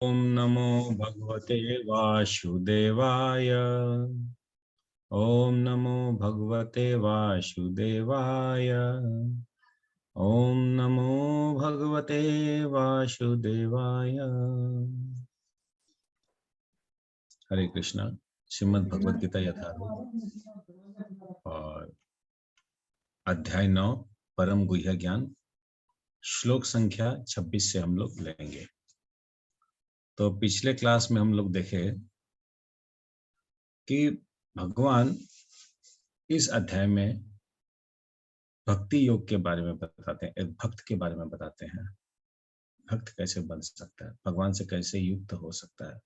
ओम नमो भगवते वासुदेवाय। ओम नमो भगवते वासुदेवाय। ओम नमो भगवते वासुदेवाय। हरे कृष्णा। श्रीमद् भगवद गीता यथारूप और अध्याय 9 परम गुह्य ज्ञान, श्लोक संख्या 26 से हम लोग लेंगे। तो पिछले क्लास में हम लोग देखे कि भगवान इस अध्याय में भक्ति योग के बारे में बताते हैं, एक भक्त के बारे में बताते हैं। भक्त कैसे बन सकता है, भगवान से कैसे युक्त हो सकता है।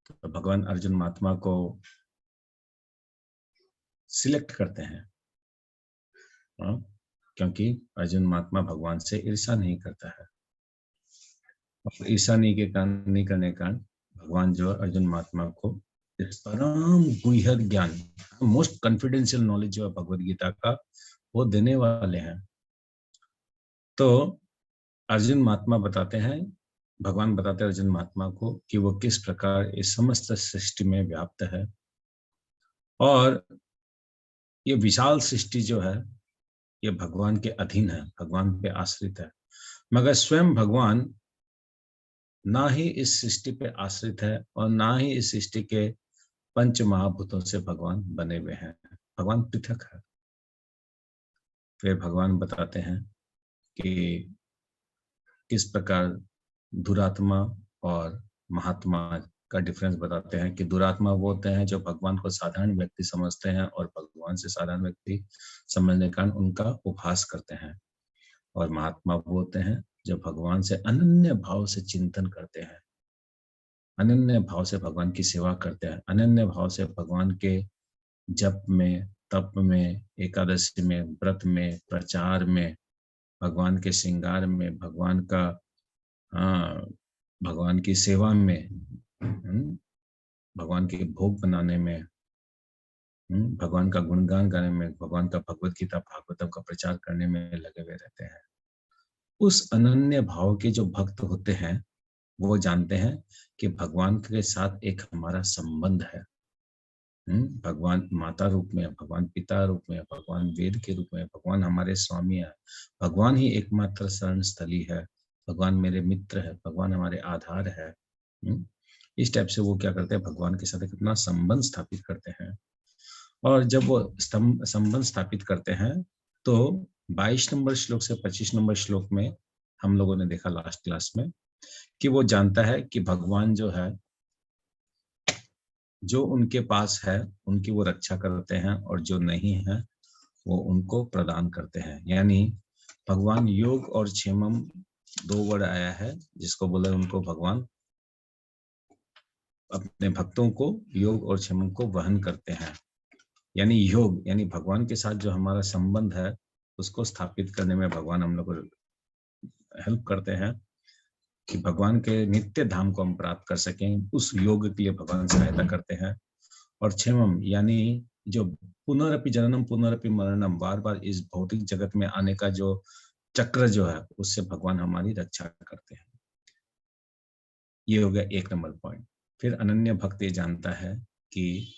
तो भगवान अर्जुन महात्मा को सिलेक्ट करते हैं, क्योंकि अर्जुन महात्मा भगवान से ईर्ष्या नहीं करता है। और ईर्ष्या नहीं करने के कारण भगवान जो अर्जुन महात्मा को परम गुह्य ज्ञान, मोस्ट कॉन्फिडेंशियल नॉलेज जो है भगवद गीता का, वो देने वाले हैं। तो अर्जुन महात्मा बताते हैं, भगवान बताते हैं अर्जुन महात्मा को कि वो किस प्रकार इस समस्त सृष्टि में व्याप्त है। और ये विशाल सृष्टि जो है ये भगवान के अधीन है, भगवान पे आश्रित है। मगर स्वयं भगवान ना ही इस सृष्टि पे आश्रित है और ना ही इस सृष्टि के पंच महाभूतों से भगवान बने हुए हैं। भगवान पृथक है। फिर भगवान बताते हैं कि किस प्रकार दुरात्मा और महात्मा का डिफरेंस बताते हैं कि दुरात्मा वो होते हैं जो भगवान को साधारण व्यक्ति समझते हैं और भगवान से साधारण व्यक्ति समझने के कारण उनका उपहास करते हैं। और महात्मा वो होते हैं जो भगवान से अनन्य भाव से चिंतन करते हैं, अनन्य भाव से भगवान की सेवा करते हैं, अनन्य भाव से भगवान के जप में, तप में, एकादशी में, व्रत में, प्रचार में, भगवान के श्रृंगार में, भगवान का भगवान की सेवा में, भगवान के भोग बनाने में, भगवान का गुणगान गाने में, भगवान का भगवत गीता भागवतम का प्रचार करने में लगे हुए रहते हैं। उस अनन्य भाव के जो भक्त होते हैं वो जानते हैं कि भगवान के साथ एक हमारा संबंध है। भगवान माता रूप में, भगवान पिता रूप में, भगवान वेद के रूप में, भगवान हमारे स्वामी है, भगवान ही एकमात्र शरण स्थली है, भगवान मेरे मित्र है, भगवान हमारे आधार है। इस टाइप से वो क्या करते हैं, भगवान के साथ एक अपना संबंध स्थापित करते हैं। और जब वो संबंध स्थापित करते हैं तो 22 नंबर श्लोक से 25 नंबर श्लोक में हम लोगों ने देखा लास्ट क्लास में कि वो जानता है कि भगवान जो है, जो उनके पास है उनकी वो रक्षा करते हैं और जो नहीं है वो उनको प्रदान करते हैं। यानी भगवान योग और क्षेमम दो वर्ड आया है जिसको बोले उनको भगवान अपने भक्तों को योग और क्षेमम को वहन करते हैं। यानी योग यानी भगवान के साथ जो हमारा संबंध है उसको स्थापित करने में भगवान हम लोग को हेल्प करते हैं कि भगवान के नित्य धाम को हम प्राप्त कर सकें। उस योग के लिए भगवान सहायता करते हैं। और क्षेमम यानी जो पुनरअपि जननम पुनरअपि मरणम, बार बार इस भौतिक जगत में आने का जो चक्र जो है उससे भगवान हमारी रक्षा करते हैं। ये हो गया 1 नंबर पॉइंट। फिर अनन्य भक्त ये जानता है कि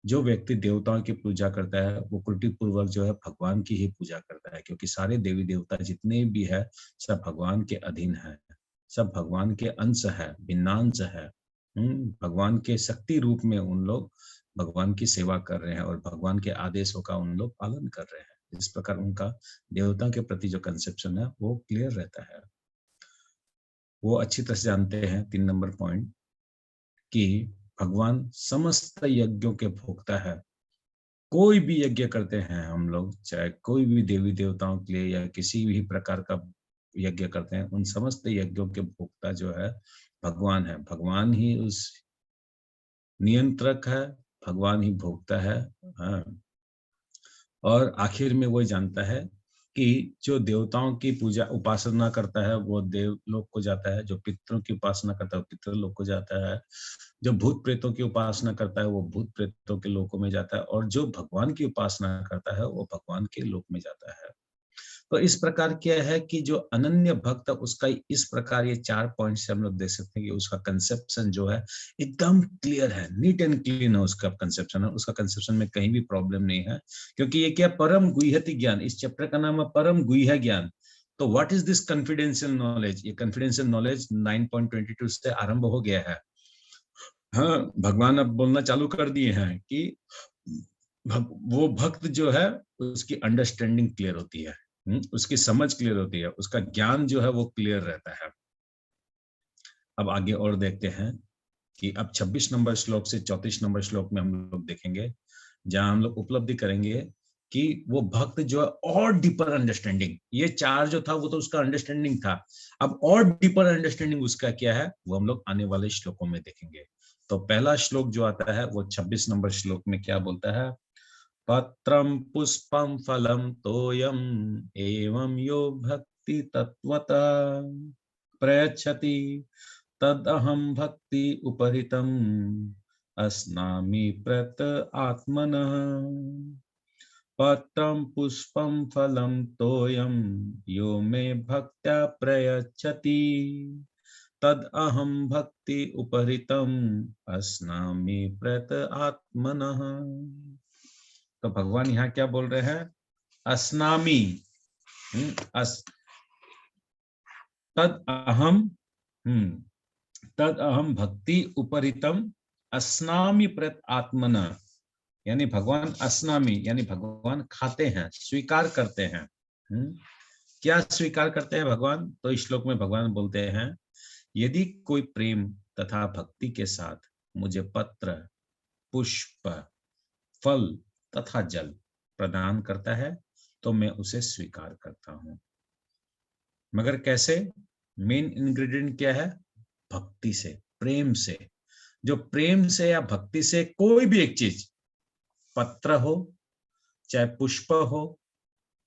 जो व्यक्ति देवताओं की पूजा करता है वो त्रुटि पूर्वक जो है भगवान की ही पूजा करता है, क्योंकि सारे देवी देवता जितने भी है सब भगवान के अधीन है, सब भगवान के अंश है, भिन्नांश है। भगवान के शक्ति रूप में उन लोग भगवान की सेवा कर रहे हैं और भगवान के आदेशों का उन लोग पालन कर रहे हैं। इस प्रकार उनका देवता के प्रति जो कंसेप्शन है वो क्लियर रहता है। वो अच्छी तरह से जानते हैं 3 नंबर पॉइंट कि भगवान समस्त यज्ञों के भोक्ता है। कोई भी यज्ञ करते हैं हम लोग, चाहे कोई भी देवी देवताओं के लिए या किसी भी प्रकार का यज्ञ करते हैं, उन समस्त यज्ञों के भोक्ता जो है भगवान है। भगवान ही उस नियंत्रक है, भगवान ही भोक्ता है। हाँ। और आखिर में वो जानता है कि जो देवताओं की पूजा उपासना करता है वो देवलोक को जाता है, जो पितरों की उपासना करता है वो पितृलोक को जाता है, जो भूत प्रेतों की उपासना करता है वो भूत प्रेतों के लोकों में जाता है, और जो भगवान की उपासना करता है वो भगवान के लोक में जाता है। तो इस प्रकार क्या है कि जो अनन्य भक्त उसका इस प्रकार ये 4 पॉइंट से हम लोग देख सकते हैं कि उसका कंसेप्शन जो है एकदम क्लियर है, नीट एंड क्लीन है उसका कंसेप्शन है, उसका कंसेप्शन में कहीं भी प्रॉब्लम नहीं है, क्योंकि ये क्या परम गुह्यति ज्ञान, इस चैप्टर का नाम है परम गुह्य ज्ञान। तो what is this confidential knowledge? ये कॉन्फिडेंशियल नॉलेज 9.22 से आरंभ हो गया है। हाँ, भगवान अब बोलना चालू कर दिए हैं कि वो भक्त जो है उसकी अंडरस्टैंडिंग क्लियर होती है, उसकी समझ क्लियर होती है, उसका ज्ञान जो है वो क्लियर रहता है। अब आगे और देखते हैं कि अब 26 नंबर श्लोक से 34 नंबर श्लोक में हम लोग देखेंगे, जहां हम लोग उपलब्धि करेंगे कि वो भक्त जो है और डीपर अंडरस्टैंडिंग, ये 4 जो था वो तो उसका अंडरस्टैंडिंग था, अब और डीपर अंडरस्टैंडिंग उसका क्या है वो हम लोग आने वाले श्लोकों में देखेंगे। तो पहला श्लोक जो आता है वो 26 नंबर श्लोक में क्या बोलता है? पत्रम पुष्पम फलम तोयम एवं यो भक्ति तत्वता प्रयच्छति तदहम भक्ति उपहृतम अस्नामि प्रत आत्मनः। पत्रम पुष्पम फलम तोयम यो मे भक्त्या प्रयच्छति तद अहम भक्ति उपहृतम अस्नामि प्रत आत्मनः। तो भगवान यहाँ क्या बोल रहे हैं? अस्नामि, तद अहम भक्ति उपरितम अस्नामि प्रत आत्मन, यानी भगवान अस्नामि यानी भगवान खाते हैं, स्वीकार करते हैं। क्या स्वीकार करते हैं भगवान? तो इस श्लोक में भगवान बोलते हैं, यदि कोई प्रेम तथा भक्ति के साथ मुझे पत्र, पुष्प, फल तथा जल प्रदान करता है तो मैं उसे स्वीकार करता हूं। मगर कैसे? मेन इंग्रेडिएंट क्या है? भक्ति से, प्रेम से। जो प्रेम से या भक्ति से कोई भी एक चीज, पत्र हो, चाहे पुष्प हो,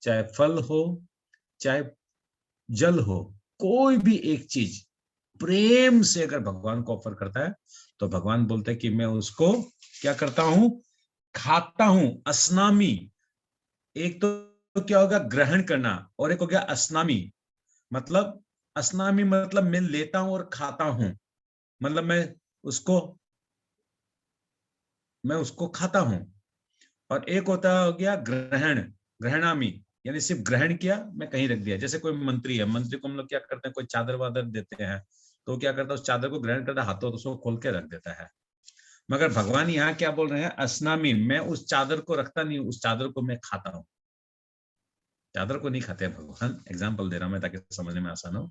चाहे फल हो, चाहे जल हो, कोई भी एक चीज प्रेम से अगर भगवान को ऑफर करता है तो भगवान बोलते हैं कि मैं उसको क्या करता हूं? खाता हूं। अस्नामी, एक तो क्या होगा? ग्रहण करना, और एक हो गया अस्नामी। मतलब अस्नामी मतलब मैं लेता हूं और खाता हूं, मतलब मैं उसको खाता हूं। और एक होता हो गया ग्रहण, ग्रहणामी, यानी सिर्फ ग्रहण किया, मैं कहीं रख दिया। जैसे कोई मंत्री है, मंत्री को हम लोग क्या करते हैं, कोई चादर वादर देते हैं तो क्या करता है, उस चादर को ग्रहण करता है, हाथों तो उसको खोल के रख देता है। मगर भगवान यहाँ क्या बोल रहे हैं? अस्नामी, मैं उस चादर को रखता नहीं, उस चादर को मैं खाता हूं। चादर को नहीं खाते हैं भगवान, एग्जाम्पल दे रहा हूं मैं ताकि समझने में आसान हो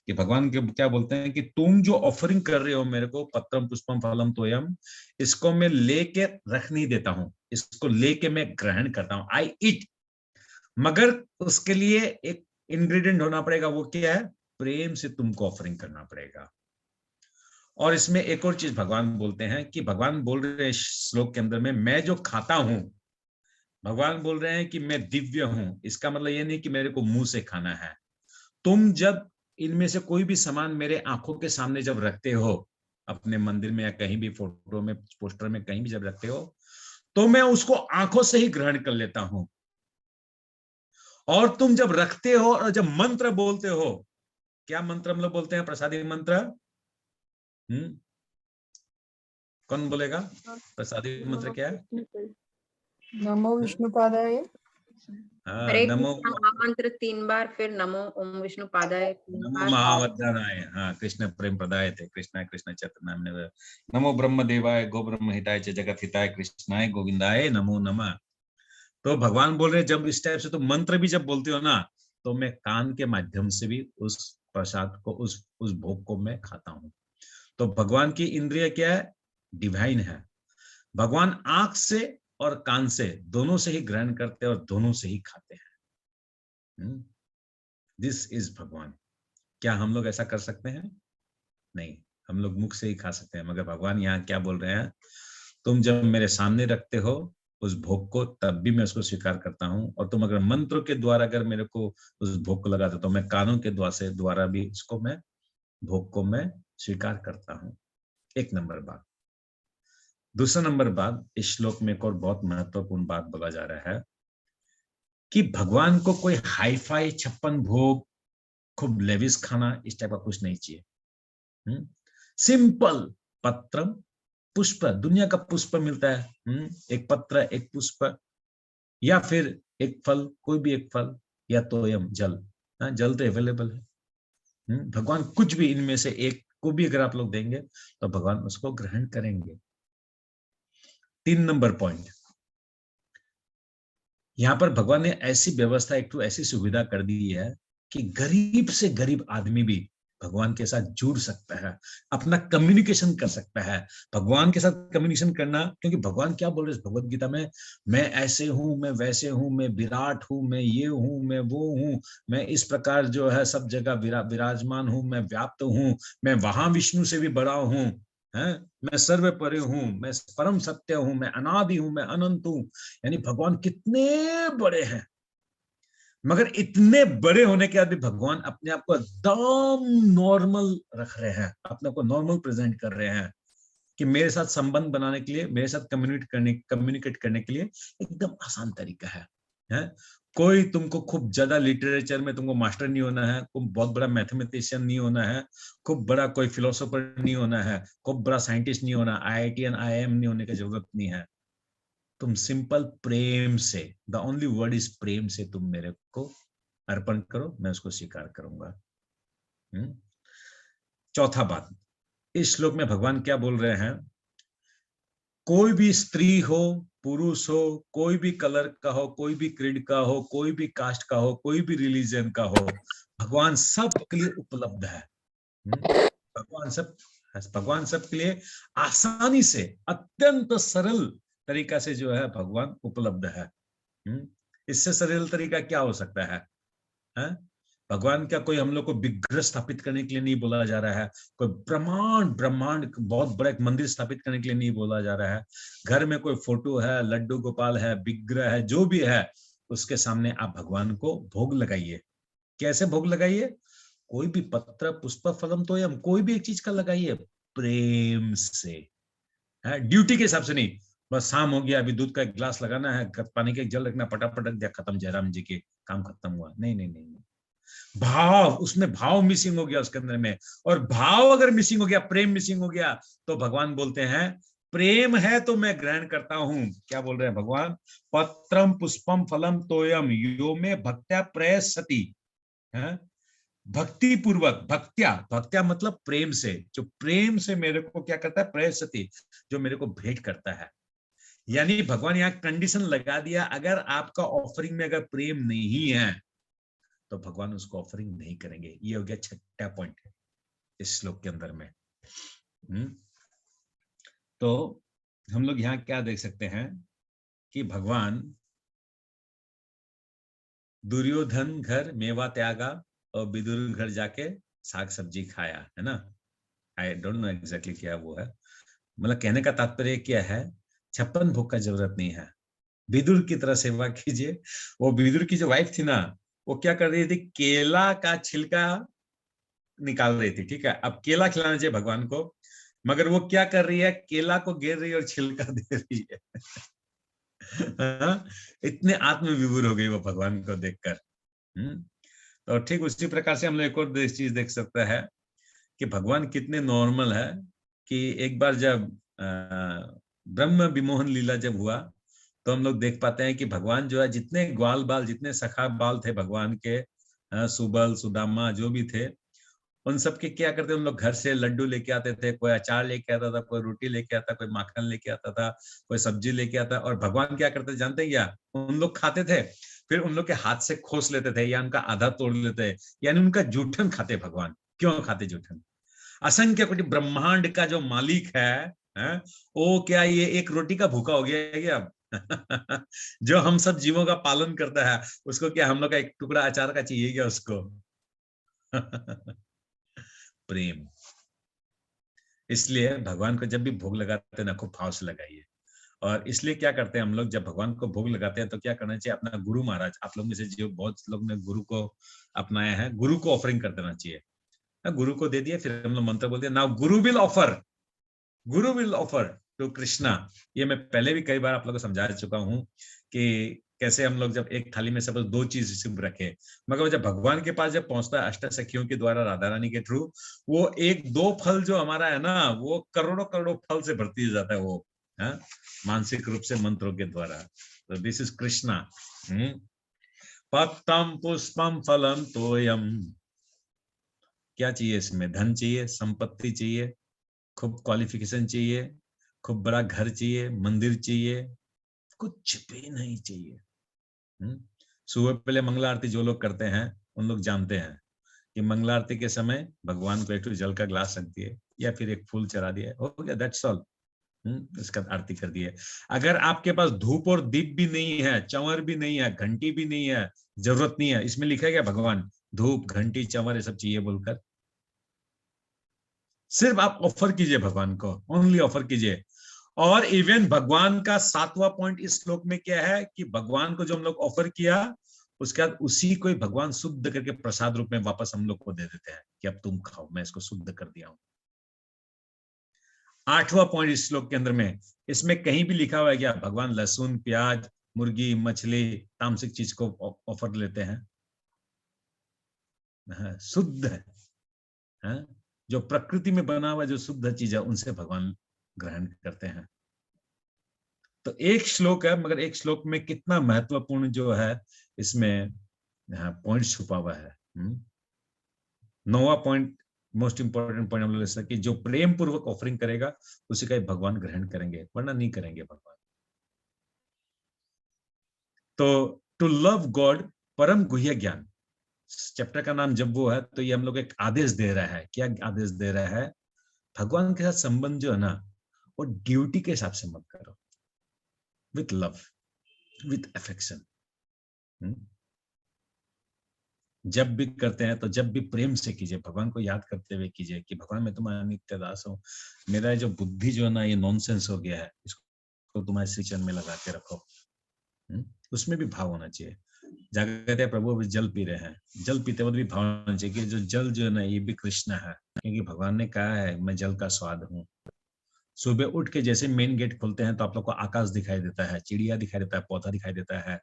कि भगवान के क्या बोलते हैं कि तुम जो ऑफरिंग कर रहे हो मेरे को, पत्रम पुष्पम फलम तोयम, इसको मैं लेके रख नहीं देता हूं, इसको लेके मैं ग्रहण करता हूं, आई ईट। मगर उसके लिए एक इंग्रेडिएंट होना पड़ेगा, वो क्या है? प्रेम से तुमको ऑफरिंग करना पड़ेगा। और इसमें एक और चीज भगवान बोलते हैं कि भगवान बोल रहे हैं श्लोक के अंदर में, मैं जो खाता हूं, भगवान बोल रहे हैं कि मैं दिव्य हूं। इसका मतलब ये नहीं कि मेरे को मुंह से खाना है। तुम जब इनमें से कोई भी सामान मेरे आंखों के सामने जब रखते हो, अपने मंदिर में या कहीं भी फोटो में, पोस्टर में, कहीं भी जब रखते हो, तो मैं उसको आंखों से ही ग्रहण कर लेता हूं। और तुम जब रखते हो और जब मंत्र बोलते हो, क्या मंत्र हम लोग बोलते हैं? प्रसादी मंत्र। कौन बोलेगा? प्रसादी मंत्र क्या है? नमो विष्णुपादाय। हाँ, हरे नमो कृष्ण महामंत्र 3 बार, फिर नमो ओम विष्णुपादाय 3 नमो बार। महावद्दानाय, हाँ, कृष्ण प्रेम प्रदाय थे, कृष्णाय कृष्ण चैतन्य नामने, नमो ब्रह्म देवाय गो ब्रह्म हिताय च जगत हिताय कृष्णाय गोविंदाय नमो नमः। तो भगवान बोल रहे हैं, जब इस टाइप से तुम मंत्र भी जब बोलते हो ना, तो मैं कान के माध्यम से भी उस प्रसाद को, उस भोग को मैं खाता हूं। तो भगवान की इंद्रिय क्या है? डिवाइन है। भगवान आंख से और कान से दोनों से ही ग्रहण करते हैं और दोनों से ही खाते हैं। दिस इज भगवान। क्या हम लोग ऐसा कर सकते हैं? नहीं, हम लोग मुख से ही खा सकते हैं। मगर भगवान यहाँ क्या बोल रहे हैं? तुम जब मेरे सामने रखते हो उस भोग को, तब भी मैं उसको स्वीकार करता हूँ। और तुम अगर मंत्र के द्वारा अगर मेरे को उस भोग को लगाते हो, तो मैं कानों के द्वारा भी इसको मैं भोग को मैं स्वीकार करता हूँ। एक नंबर बात। दूसरा नंबर बात, इस श्लोक में एक और बहुत महत्वपूर्ण बात बोला जा रहा है कि भगवान को कोई हाई फाई 56 भोग, खूब लेविस खाना, इस टाइप का कुछ नहीं चाहिए। सिंपल पत्र पुष्प, दुनिया का पुष्प मिलता है, एक पत्र, एक पुष्प, या फिर एक फल, कोई भी एक फल, या तोयम जल। जल तो अवेलेबल है। भगवान कुछ भी इनमें से एक को भी अगर आप लोग देंगे तो भगवान उसको ग्रहण करेंगे। 3 नंबर पॉइंट, यहां पर भगवान ने ऐसी व्यवस्था, एक तो ऐसी सुविधा कर दी है कि गरीब से गरीब आदमी भी भगवान के साथ जुड़ सकता है, अपना कम्युनिकेशन कर सकता है। भगवान के साथ कम्युनिकेशन करना, क्योंकि भगवान क्या बोल रहे हैं भगवत गीता में, मैं ऐसे हूं, मैं वैसे हूं, मैं विराट हूं, मैं ये हूं, मैं वो हूं, मैं इस प्रकार जो है सब जगह विराजमान हूं, मैं व्याप्त हूं, मैं वहां विष्णु से भी बड़ा हूं, है, मैं सर्व परे हूं, मैं परम सत्य हूं, मैं अनादि हूं, मैं अनंत हूं। यानी भगवान कितने बड़े हैं, मगर इतने बड़े होने के बाद भी भगवान अपने आप को एकदम नॉर्मल रख रहे हैं, अपने आप को नॉर्मल प्रेजेंट कर रहे हैं कि मेरे साथ संबंध बनाने के लिए, मेरे साथ कम्युनिकेट करने के लिए एकदम आसान तरीका है? कोई तुमको खूब ज्यादा लिटरेचर में तुमको मास्टर नहीं होना है, खूब बहुत बड़ा मैथमेटिशियन नहीं होना है, खूब बड़ा कोई फिलोसोफर नहीं होना है, खूब बड़ा साइंटिस्ट नहीं होना, IIT IIM नहीं होने की जरूरत नहीं है। तुम सिंपल प्रेम से, द ओनली वर्ड इज प्रेम से तुम मेरे को अर्पण करो, मैं उसको स्वीकार करूंगा। चौथा बात, इस श्लोक में भगवान क्या बोल रहे हैं, कोई भी स्त्री हो, पुरुष हो, कोई भी कलर का हो, कोई भी क्रीड का हो, कोई भी कास्ट का हो, कोई भी रिलीजन का हो, भगवान सबके लिए उपलब्ध है। भगवान सबके लिए आसानी से, अत्यंत सरल तरीका से जो है भगवान उपलब्ध है। इससे सरल तरीका क्या हो सकता है? भगवान का कोई हम लोग को विग्रह स्थापित करने के लिए नहीं बोला जा रहा है, कोई ब्रह्मांड बहुत बड़ा एक मंदिर स्थापित करने के लिए नहीं बोला जा रहा है। घर में कोई फोटो है, लड्डू गोपाल है, विग्रह है, जो भी है, उसके सामने आप भगवान को भोग लगाइए। कैसे भोग लगाइए? कोई भी पत्र, पुष्प, फलम, तोयम, कोई भी एक चीज का लगाइए प्रेम से, ड्यूटी के हिसाब से नहीं। बस शाम हो गया, अभी दूध का एक गिलास लगाना है, पानी का एक जल रखना, पटापट रख दिया, खत्म, जयराम जी के काम खत्म हुआ। नहीं नहीं नहीं, नहीं। भाव, उसमें भाव मिसिंग हो गया उसके अंदर में, और भाव अगर मिसिंग हो गया, प्रेम मिसिंग हो गया, तो भगवान बोलते हैं प्रेम है तो मैं ग्रहण करता हूं। क्या बोल रहे हैं भगवान? पत्रम पुष्पम फलम तोयम यो में भक्त्या प्रयसति, भक्ति पूर्वक, भक्त्या मतलब प्रेम से, जो प्रेम से मेरे को क्या करता है, प्रयसति, जो मेरे को भेंट करता है। यानी भगवान यहाँ कंडीशन लगा दिया, अगर आपका ऑफरिंग में अगर प्रेम नहीं है तो भगवान उसको ऑफरिंग नहीं करेंगे। ये हो गया छठा पॉइंट इस श्लोक के अंदर में। तो हम लोग यहाँ क्या देख सकते हैं कि भगवान दुर्योधन घर मेवा त्यागा और विदुर घर जाके साग सब्जी खाया, है ना। आई डोंट नो एग्जैक्टली क्या वो है, मतलब कहने का तात्पर्य क्या है, 56 भोग का जरूरत नहीं है, विदुर की तरह सेवा कीजिए। वो विदुर की जो वाइफ थी ना, वो क्या कर रही थी, केला का छिलका निकाल रही थी, ठीक है। अब केला खिलाना चाहिए भगवान को, मगर वो क्या कर रही है, केला को घेर रही है और छिलका दे रही है। इतने आत्मविभोर हो गई वो भगवान को देखकर। तो ठीक उसी प्रकार से हम लोग एक और चीज देख सकते हैं कि भगवान कितने नॉर्मल है, कि एक बार जब ब्रह्म विमोहन लीला जब हुआ, तो हम लोग देख पाते हैं कि भगवान जो है, जितने ग्वाल बाल, जितने सखा बाल थे भगवान के, सुबल सुदामा जो भी थे, उन सबके क्या करते, उन लोग घर से लड्डू लेके आते थे, कोई अचार लेके आता था, कोई रोटी लेके आता, कोई माखन लेके आता था, कोई सब्जी लेके आता, और भगवान क्या करते जानते हैं क्या, उन लोग खाते थे, फिर उन लोग के हाथ से खोस लेते थे या उनका आधा तोड़ लेते, यानी उनका जूठन खाते भगवान। क्यों खाते जूठन? असंख्य कोटि ब्रह्मांड का जो मालिक है, वो क्या ये एक रोटी का भूखा हो गया है क्या? जो हम सब जीवों का पालन करता है, उसको क्या हम लोग का एक टुकड़ा अचार का चाहिए क्या उसको? प्रेम। इसलिए भगवान को जब भी भोग लगाते हैं ना, खूब भाव से लगाइए। और इसलिए क्या करते हैं हम लोग, जब भगवान को भोग लगाते हैं तो क्या करना चाहिए, अपना गुरु महाराज, आप लोग में से जो बहुत लोग ने गुरु को अपनाया है, गुरु को ऑफरिंग कर देना चाहिए। गुरु को दे दिया, फिर हम लोग मंत्र बोलते हैं, now Guru will offer to Krishna. ये मैं पहले भी कई बार आप लोगों को समझा चुका हूं कि कैसे हम लोग जब एक थाली में सब 2 चीज सिर्फ रखे, मगर जब भगवान के पास जब पहुंचता है अष्ट सखियों के द्वारा राधा रानी के थ्रू, वो 1-2 फल जो हमारा है ना, वो करोड़ों करोड़ों फल से भर्ती जाता है वो, हाँ, मानसिक रूप से मंत्रों के द्वारा। तो दिस इज कृष्णा। पत्रम पुष्पम फलम तोयम। क्या चाहिए इसमें? धन चाहिए, संपत्ति चाहिए, खूब क्वालिफिकेशन चाहिए, खूब बड़ा घर चाहिए, मंदिर चाहिए, कुछ भी नहीं चाहिए। सुबह पहले मंगला आरती जो लोग करते हैं उन लोग जानते हैं कि मंगला आरती के समय भगवान को एक जल का ग्लास रख दिए या फिर एक फूल चढ़ा दिया, हो गया, दैट्स ऑल। इसका आरती कर दिए। अगर आपके पास धूप और दीप भी नहीं है, चंवर भी नहीं है, घंटी भी नहीं है, जरूरत नहीं है, इसमें लिखा है क्या भगवान धूप घंटी चंवर ये सब चाहिए बोलकर? सिर्फ आप ऑफर कीजिए भगवान को, ओनली ऑफर कीजिए। और इवन भगवान का 7वां पॉइंट इस श्लोक में क्या है कि भगवान को जो हम लोग ऑफर किया उसके बाद उसी को भगवान शुद्ध करके प्रसाद रूप में वापस हम लोग को दे देते हैं कि अब तुम खाओ, मैं इसको शुद्ध कर दिया हूं। 8वां पॉइंट इस श्लोक के अंदर में, इसमें कहीं भी लिखा हुआ है क्या भगवान लहसुन प्याज मुर्गी मछली तामसिक चीज को ऑफर लेते हैं? शुद्ध है, जो प्रकृति में बना हुआ जो शुद्ध चीज है उनसे भगवान ग्रहण करते हैं। तो एक श्लोक है, मगर एक श्लोक में कितना महत्वपूर्ण जो है इसमें पॉइंट छुपा हुआ है। 9वां पॉइंट मोस्ट इंपॉर्टेंट पॉइंट हम लोग ऐसा कि जो प्रेम पूर्वक ऑफरिंग करेगा उसी का भगवान ग्रहण करेंगे, वरना नहीं करेंगे भगवान। तो टू लव गॉड परम गुह्य ज्ञान, चैप्टर का नाम जब वो है तो ये हम लोग एक आदेश दे रहा है। क्या आदेश दे रहा है? भगवान के साथ संबंध जो है ना वो ड्यूटी के हिसाब से मत करो, विथ लव विथ अफेक्शन। जब भी करते हैं तो जब भी प्रेम से कीजिए, भगवान को याद करते हुए कीजिए कि भगवान मैं तुम्हारा नित्य दास हूँ, मेरा जो बुद्धि जो है ना ये नॉनसेंस हो गया है, इसको तुम्हारे श्री चरण में लगा के रखो। उसमें भी भाव होना चाहिए। जागृत है प्रभु अभी जल पी रहे हैं, जल पीते वक्त भी भाव होना चाहिए कि जो जल जो है ना ये भी कृष्ण है, क्योंकि भगवान ने कहा है मैं जल का स्वाद हूँ। सुबह उठ के जैसे मेन गेट खोलते हैं तो आप लोग को आकाश दिखाई देता है, चिड़िया दिखाई देता है, पौधा दिखाई देता है,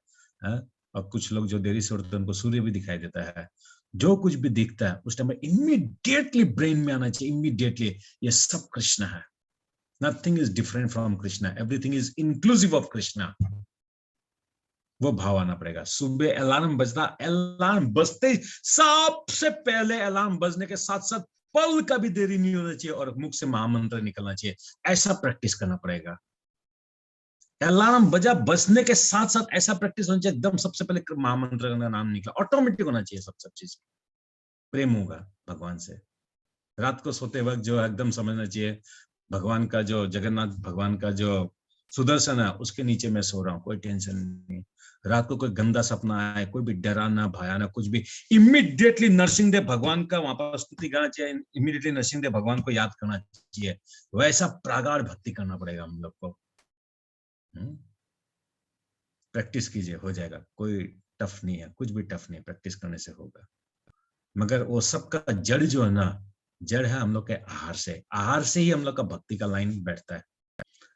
और कुछ लोग जो देरी से उठते हैं उनको सूर्य भी दिखाई देता है। जो कुछ भी दिखता है उस टाइम में इमीडिएटली ब्रेन में आना चाहिए, इमीडिएटली ये सब कृष्ण है। Nothing is different from Krishna, everything is inclusive of Krishna. वो भाव आना पड़ेगा। सुबह अलार्म बजना, अलार्म बजते सबसे पहले अलार्म बजने के साथ साथ पल का भी देरी नहीं होना चाहिए और मुख से महामंत्र निकलना चाहिए। ऐसा प्रैक्टिस करना पड़ेगा। अलार्म बजा बजने के साथ साथ ऐसा प्रैक्टिस होना चाहिए, एकदम सबसे पहले महामंत्र का नाम निकला, ऑटोमेटिक होना चाहिए। सब चीज प्रेम होगा भगवान से। रात को सोते वक्त जो एकदम समझना चाहिए भगवान का जो जगन्नाथ भगवान का जो सुदर्शन है उसके नीचे मैं सो रहा हूँ, कोई टेंशन नहीं। रात को कोई गंदा सपना आए, कोई भी डराना भयाना कुछ भी, इमीडिएटली नरसिंहदेव भगवान का वहां पर स्तुति गाना चाहिए, इमीडिएटली नरसिंहदेव भगवान को याद करना चाहिए। वैसा प्रागाढ़ भक्ति करना पड़ेगा हम लोग को। प्रैक्टिस कीजिए, हो जाएगा। कोई टफ नहीं है, कुछ भी टफ नहीं है, प्रैक्टिस करने से होगा। मगर वो सबका जड़ जो है ना, जड़ है हम लोग के आहार से। आहार से ही हम लोग का भक्ति का लाइन बैठता है।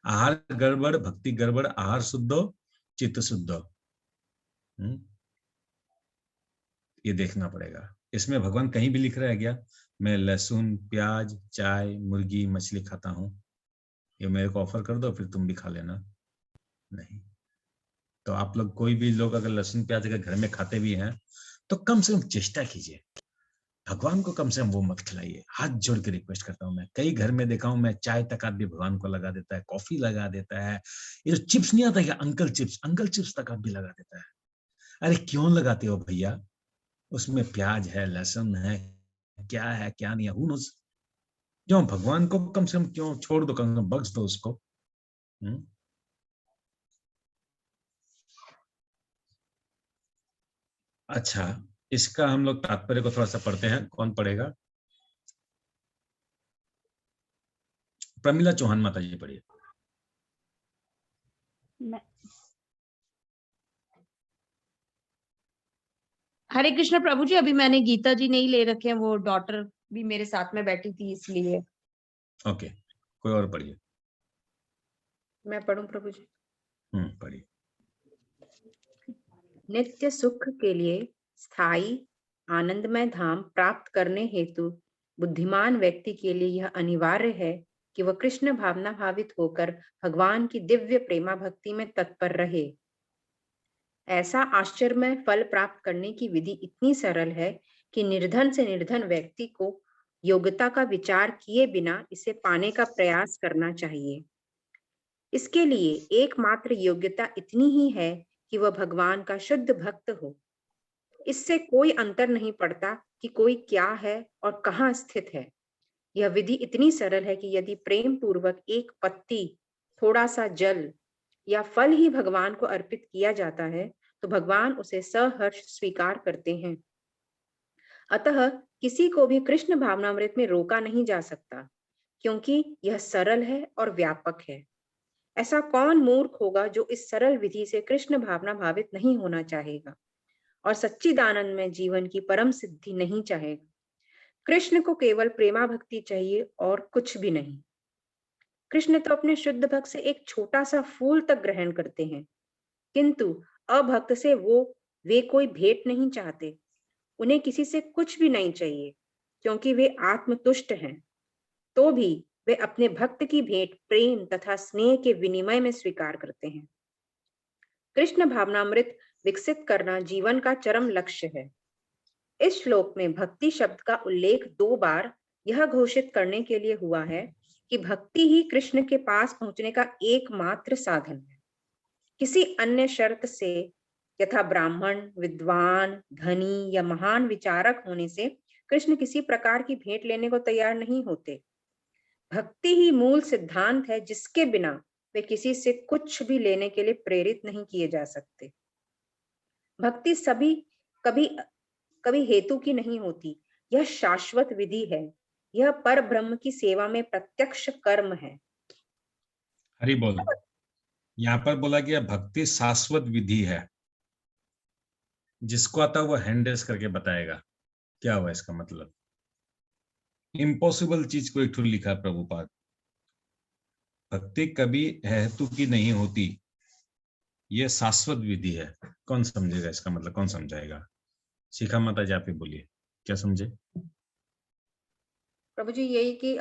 आहार गड़बड़ भक्ति गड़बड़, आहार शुद्ध हो चित्त शुद्ध हो। ये देखना पड़ेगा। इसमें भगवान कहीं भी लिख रहा है क्या मैं लहसुन प्याज चाय मुर्गी मछली खाता हूं, ये मेरे को ऑफर कर दो फिर तुम भी खा लेना? नहीं। तो आप लोग कोई भी लोग अगर लहसुन प्याज अगर घर में खाते भी हैं तो कम से कम चेष्टा कीजिए, भगवान को कम से कम वो मत खिलाइए। हाथ जोड़ के रिक्वेस्ट करता हूँ। मैं कई घर में देखा हूँ, मैं चाय तक आप भी भगवान को लगा देता है, कॉफी लगा देता है, ये जो चिप्स नहीं आता क्या अंकल चिप्स तक आप भी लगा देता है। अरे क्यों लगाते हो भैया? उसमें प्याज है लहसुन है, क्या है क्या नहीं है, हु नोस। क्यों भगवान को कम से कम क्यों छोड़ दो, कम से कम बख्श दो उसको। अच्छा, इसका हम लोग तात्पर्य को थोड़ा सा पढ़ते हैं। कौन पढ़ेगा? प्रमिला चौहान माता जी पढ़िए। हरे कृष्ण प्रभु जी, अभी मैंने गीता जी नहीं ले रखे हैं, वो डॉटर भी मेरे साथ में बैठी थी इसलिए। ओके, कोई और पढ़िए। मैं पढ़ूं प्रभु जी? पढ़िए। नित्य सुख के लिए स्थायी आनंदमय धाम प्राप्त करने हेतु बुद्धिमान व्यक्ति के लिए यह अनिवार्य है कि वह कृष्ण भावना भावित होकर भगवान की दिव्य प्रेमा भक्ति में तत्पर रहे। ऐसा आश्चर्यमय फल प्राप्त करने की विधि इतनी सरल है कि निर्धन से निर्धन व्यक्ति को योग्यता का विचार किए बिना इसे पाने का प्रयास करना चाहिए। इसके लिए एकमात्र योग्यता इतनी ही है कि वह भगवान का शुद्ध भक्त हो। इससे कोई अंतर नहीं पड़ता कि कोई क्या है और कहाँ स्थित है। यह विधि इतनी सरल है कि यदि प्रेम पूर्वक एक पत्ती, थोड़ा सा जल या फल ही भगवान को अर्पित किया जाता है तो भगवान उसे सहर्ष स्वीकार करते हैं। अतः किसी को भी कृष्ण भावनामृत में रोका नहीं जा सकता, क्योंकि यह सरल है और व्यापक है। ऐसा कौन मूर्ख होगा जो इस सरल विधि से कृष्ण भावना भावित नहीं होना चाहेगा और सच्चिदानंद में जीवन की परम सिद्धि नहीं चाहेगा। कृष्ण को केवल प्रेमा भक्ति चाहिए और कुछ भी नहीं। कृष्ण तो अपने शुद्ध भक्त से एक छोटा सा फूल तक ग्रहण करते हैं, किंतु अभक्त से वे कोई भेंट नहीं चाहते। उन्हें किसी से कुछ भी नहीं चाहिए, क्योंकि वे आत्मतुष्ट हैं। तो भी वे अपने भक्त की भेंट प्रेम तथा स्नेह के विनिमय में स्वीकार करते हैं। कृष्ण भावनामृत विकसित करना जीवन का चरम लक्ष्य है। इस श्लोक में भक्ति शब्द का उल्लेख 2 बार यह घोषित करने के लिए हुआ है कि भक्ति ही कृष्ण के पास पहुंचने का एकमात्र साधन है। किसी अन्य शर्त से, यथा ब्राह्मण, विद्वान, धनी या महान विचारक होने से कृष्ण किसी प्रकार की भेंट लेने को तैयार नहीं होते। भक्ति ही मूल सिद्धांत है, जिसके बिना वे किसी से कुछ भी लेने के लिए प्रेरित नहीं किए जा सकते। भक्ति कभी हेतु की नहीं होती, यह शाश्वत विधि है। यह पर ब्रह्म की सेवा में प्रत्यक्ष कर्म है। हरि बोल। यहाँ पर बोला गया भक्ति शाश्वत विधि है। जिसको आता है वो हैंड रेस करके बताएगा क्या हुआ इसका मतलब। इम्पॉसिबल चीज को एक ठो लिखा प्रभुपाद। भक्ति कभी हेतु की नहीं होती, ये शाश्वत विधि है। कौन समझेगा इसका मतलब, कौन समझाएगा? शिखा माता जी आप ही बोलिए, क्या समझे? प्रभु जी यही कि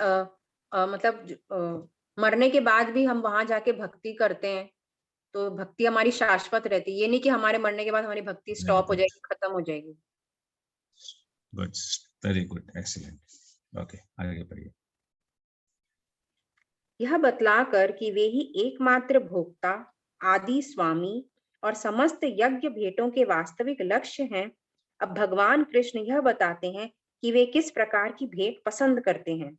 मतलब मरने के बाद भी हम वहां जाके भक्ति करते हैं, तो भक्ति हमारी शाश्वत रहती है। ये नहीं कि हमारे मरने के बाद हमारी भक्ति स्टॉप हो जाएगी, खत्म हो जाएगी। Good, very good, excellent. Okay, आगे बढ़िए। यह बतलाकर कि वे ही एकमात्र भोक्ता, आदि स्वामी और समस्त यज्ञ भेंटों के वास्तविक लक्ष्य हैं, अब भगवान कृष्ण यह बताते हैं कि वे किस प्रकार की भेंट पसंद करते हैं।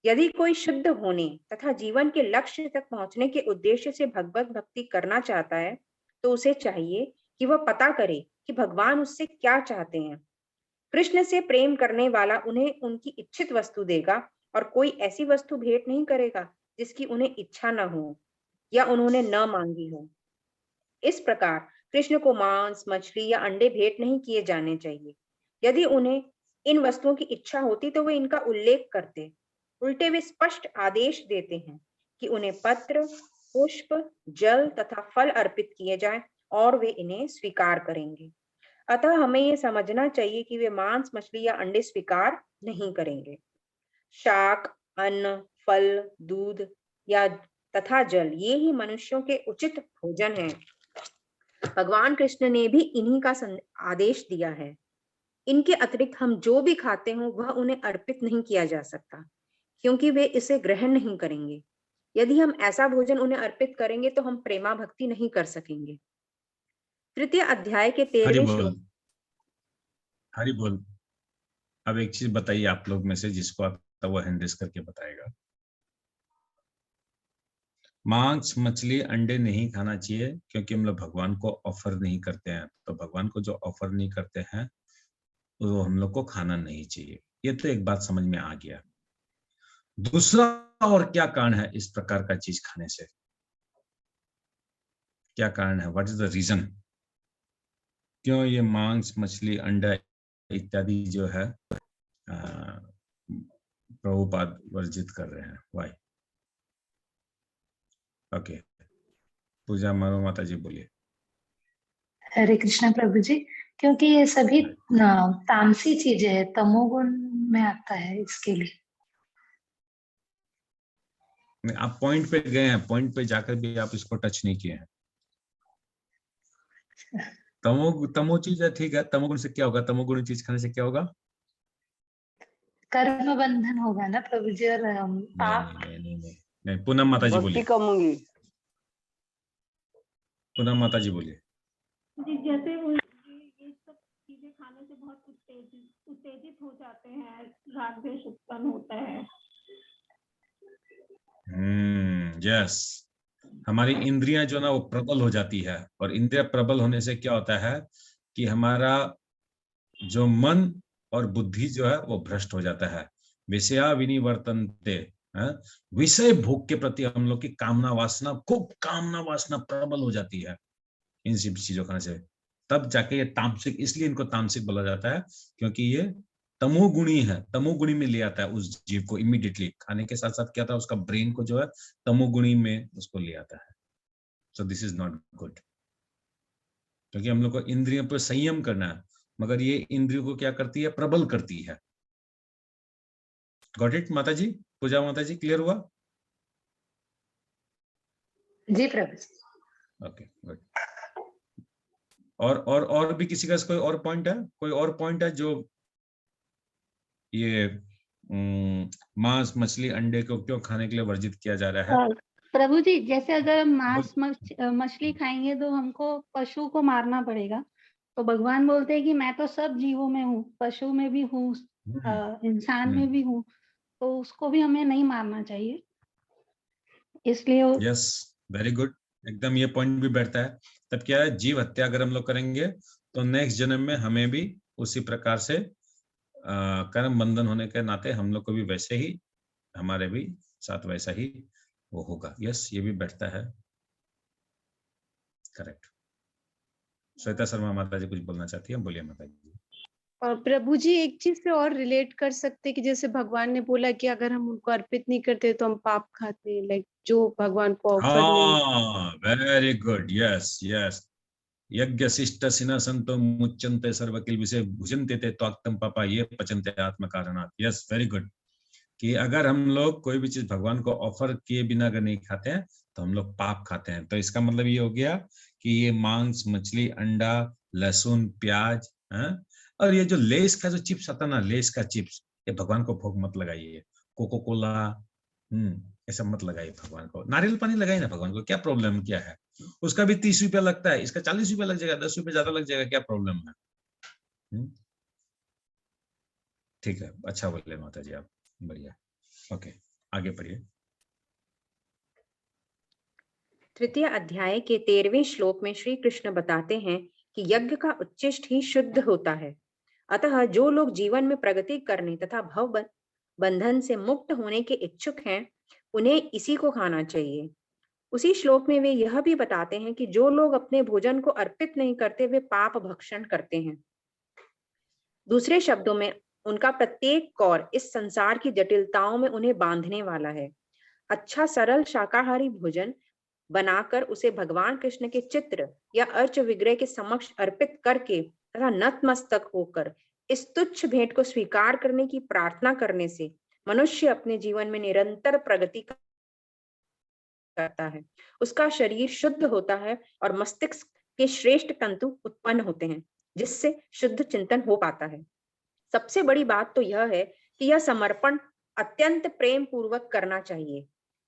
यदि कोई शुद्ध होने तथा जीवन के लक्ष्य तक पहुंचने के उद्देश्य से भगवत भक्ति करना चाहता है, तो उसे चाहिए कि वह पता करे कि भगवान उससे क्या चाहते हैं। कृष्ण से प्रेम करने वाला उन्हें उनकी इच्छित वस्तु देगा और कोई ऐसी वस्तु भेंट नहीं करेगा जिसकी उन्हें इच्छा न हो या उन्होंने न मांगी हो। इस प्रकार कृष्ण को मांस, मछली या अंडे भेंट नहीं किए जाने चाहिए। यदि उन्हें इन वस्तुओं की इच्छा होती तो वे इनका उल्लेख करते। उल्टे वे स्पष्ट आदेश देते हैं कि उन्हें पत्र, पुष्प, जल तथा फल अर्पित किए जाएं और वे इन्हें स्वीकार करेंगे। अतः हमें ये समझना चाहिए कि वे मांस, मछली या अंडे स्वीकार नहीं करेंगे। शाक, अन्न, फल, दूध या तथा जल, ये ही मनुष्यों के उचित भोजन हैं। भगवान कृष्ण ने भी इन्हीं का आदेश दिया है। इनके अतिरिक्त हम जो भी खाते हो वह उन्हें अर्पित नहीं किया जा सकता, क्योंकि वे इसे ग्रहण नहीं करेंगे। यदि हम ऐसा भोजन उन्हें अर्पित करेंगे तो हम प्रेमा भक्ति नहीं कर सकेंगे। तृतीय अध्याय के 13वें श्लोक। हरि बोल। अब एक चीज बताइए आप लोग में से जिसको आता वो हैंड रेस करके बताएगा। मांस, मछली, अंडे नहीं खाना चाहिए क्योंकि हम लोग भगवान को ऑफर नहीं करते हैं। तो भगवान को जो ऑफर नहीं करते हैं तो हम लोग को खाना नहीं चाहिए। ये तो एक बात समझ में आ गया। दूसरा और क्या कारण है इस प्रकार का चीज खाने से? क्या कारण है? What is the reason? क्यों ये मांस, मछली, अंडा इत्यादि जो है प्रभुपाद वर्जित कर रहे हैं? वाई? ओके, पूजा मारो माता जी बोलिए। हरे कृष्णा प्रभु जी, क्योंकि ये सभी तामसी चीजें है, तमोगुण में आता है, इसके लिए। आप पॉइंट पे गए हैं, पॉइंट पे जाकर भी आप इसको टच नहीं किए हैं। तमो चीज है, ठीक है। तमोगुण से क्या होगा? तमोगुण चीज खाने से क्या होगा? कर्म बंधन होगा ना प्रभु जी, और पाप। नहीं, पूनम माता जी बोलिए। भक्ति कम होगी। पूनम माता जी बोलिए। जी, जैसे वो ये सब चीजें खाने से बहुत उत्तेजित हो जाते हैं, राग द्वेष उत्पन्न होता है। यस, हमारी इंद्रियां जो ना वो प्रबल हो जाती है, और इंद्रिया प्रबल होने से क्या होता है कि हमारा जो मन और बुद्धि जो है वो भ्रष्ट हो जाता है। विषया विनिवर्तन्ते, विषय भोग के प्रति हम लोग की कामना वासना, खूब कामना वासना प्रबल हो जाती है इन सब चीजों खाने से। तब जाके ये तामसिक, इसलिए इनको तामसिक बोला जाता है, क्योंकि ये तमोगुणी है। तमोगुणी में ले आता है उस जीव को इमीडिएटली। खाने के साथ साथ क्या था, उसका ब्रेन को जो है तमोगुणी में उसको ले आता है। So this is not good, क्योंकि हम लोग को इंद्रियों पर संयम करना है, मगर ये इंद्रियों को क्या करती है? प्रबल करती है। गॉट इट माता जी? पूजा माता जी, क्लियर हुआ? जी प्रभु जी। Okay, good. और भी किसी का कोई और पॉइंट है? कोई और पॉइंट है जो ये मांस मछली अंडे को क्यों खाने के लिए वर्जित किया जा रहा है? प्रभु जी, जैसे अगर हम मांस मछली खाएंगे तो हमको पशु को मारना पड़ेगा, तो भगवान बोलते हैं कि मैं तो सब जीवों में हूँ, पशु में भी हूँ, इंसान में भी हूँ, तो उसको भी हमें नहीं मारना चाहिए। इसलिए यस, वेरी गुड, एकदम ये पॉइंट भी बैठता है। तब क्या है, जीव हत्या अगर हम लोग करेंगे तो नेक्स्ट जन्म में हमें भी उसी प्रकार से कर्म बंधन होने के नाते हम लोग को भी वैसे ही, हमारे भी साथ वैसा ही वो होगा। यस, ये भी बैठता है, करेक्ट। श्वेता शर्मा माता जी कुछ बोलना चाहती है? बोलिए माता जी। और प्रभु जी, एक चीज से और रिलेट कर सकते कि जैसे भगवान ने बोला कि अगर हम उनको अर्पित नहीं करते तो हम पाप खाते हैं, लाइक जो भगवान को ऑफर नहीं। Very good, yes yes. यज्ञ शिष्ट सिना संतो मुच्यन्ते सर्वकिल विषय भुजन्ते ते त्वाक्तम पापा ये पचन्ते आत्म कारणात्। Yes, very good. कि अगर हम लोग कोई भी चीज भगवान को ऑफर किए बिना अगर नहीं खाते हैं तो हम लोग पाप खाते हैं। तो इसका मतलब ये हो गया कि ये मांस मछली अंडा लहसुन प्याज, और ये जो लेस का जो चिप्स आता ना, लेस का चिप्स, ये भगवान को भोग मत लगाइए। कोको कोला ये सब मत लगाइए भगवान को। नारियल पानी लगाइए ना भगवान को, क्या प्रॉब्लम क्या है? उसका भी 30 रुपया लगता है, इसका 40 रुपया लग जाएगा, 10 रुपया ज्यादा लग जाएगा, क्या प्रॉब्लम है? ठीक है, अच्छा बोले माता जी आप, बढ़िया। ओके, आगे पढ़िए। तृतीय अध्याय के 13वें श्लोक में श्री कृष्ण बताते हैं कि यज्ञ का उच्चिष्ट ही शुद्ध होता है। अतः जो लोग जीवन में प्रगति करने तथा भव बंधन से मुक्त होने के इच्छुक हैं, उन्हें इसी को खाना चाहिए। उसी श्लोक में वे यह भी बताते हैं कि जो लोग अपने भोजन को अर्पित नहीं करते वे पाप भक्षण करते हैं। दूसरे शब्दों में उनका प्रत्येक कौर इस संसार की जटिलताओं में उन्हें बांधने वाला है। अच्छा सरल शाकाहारी भोजन बनाकर उसे भगवान कृष्ण के चित्र या अर्च विग्रह के समक्ष अर्पित करके तथा नतमस्तक होकर इस तुच्छ भेंट को स्वीकार करने की प्रार्थना करने से मनुष्य अपने जीवन में निरंतर प्रगति करता है। उसका शरीर शुद्ध होता है और मस्तिष्क के श्रेष्ठ तंतु उत्पन्न होते हैं, जिससे शुद्ध चिंतन हो पाता है। सबसे बड़ी बात तो यह है कि यह समर्पण अत्यंत प्रेम पूर्वक करना चाहिए।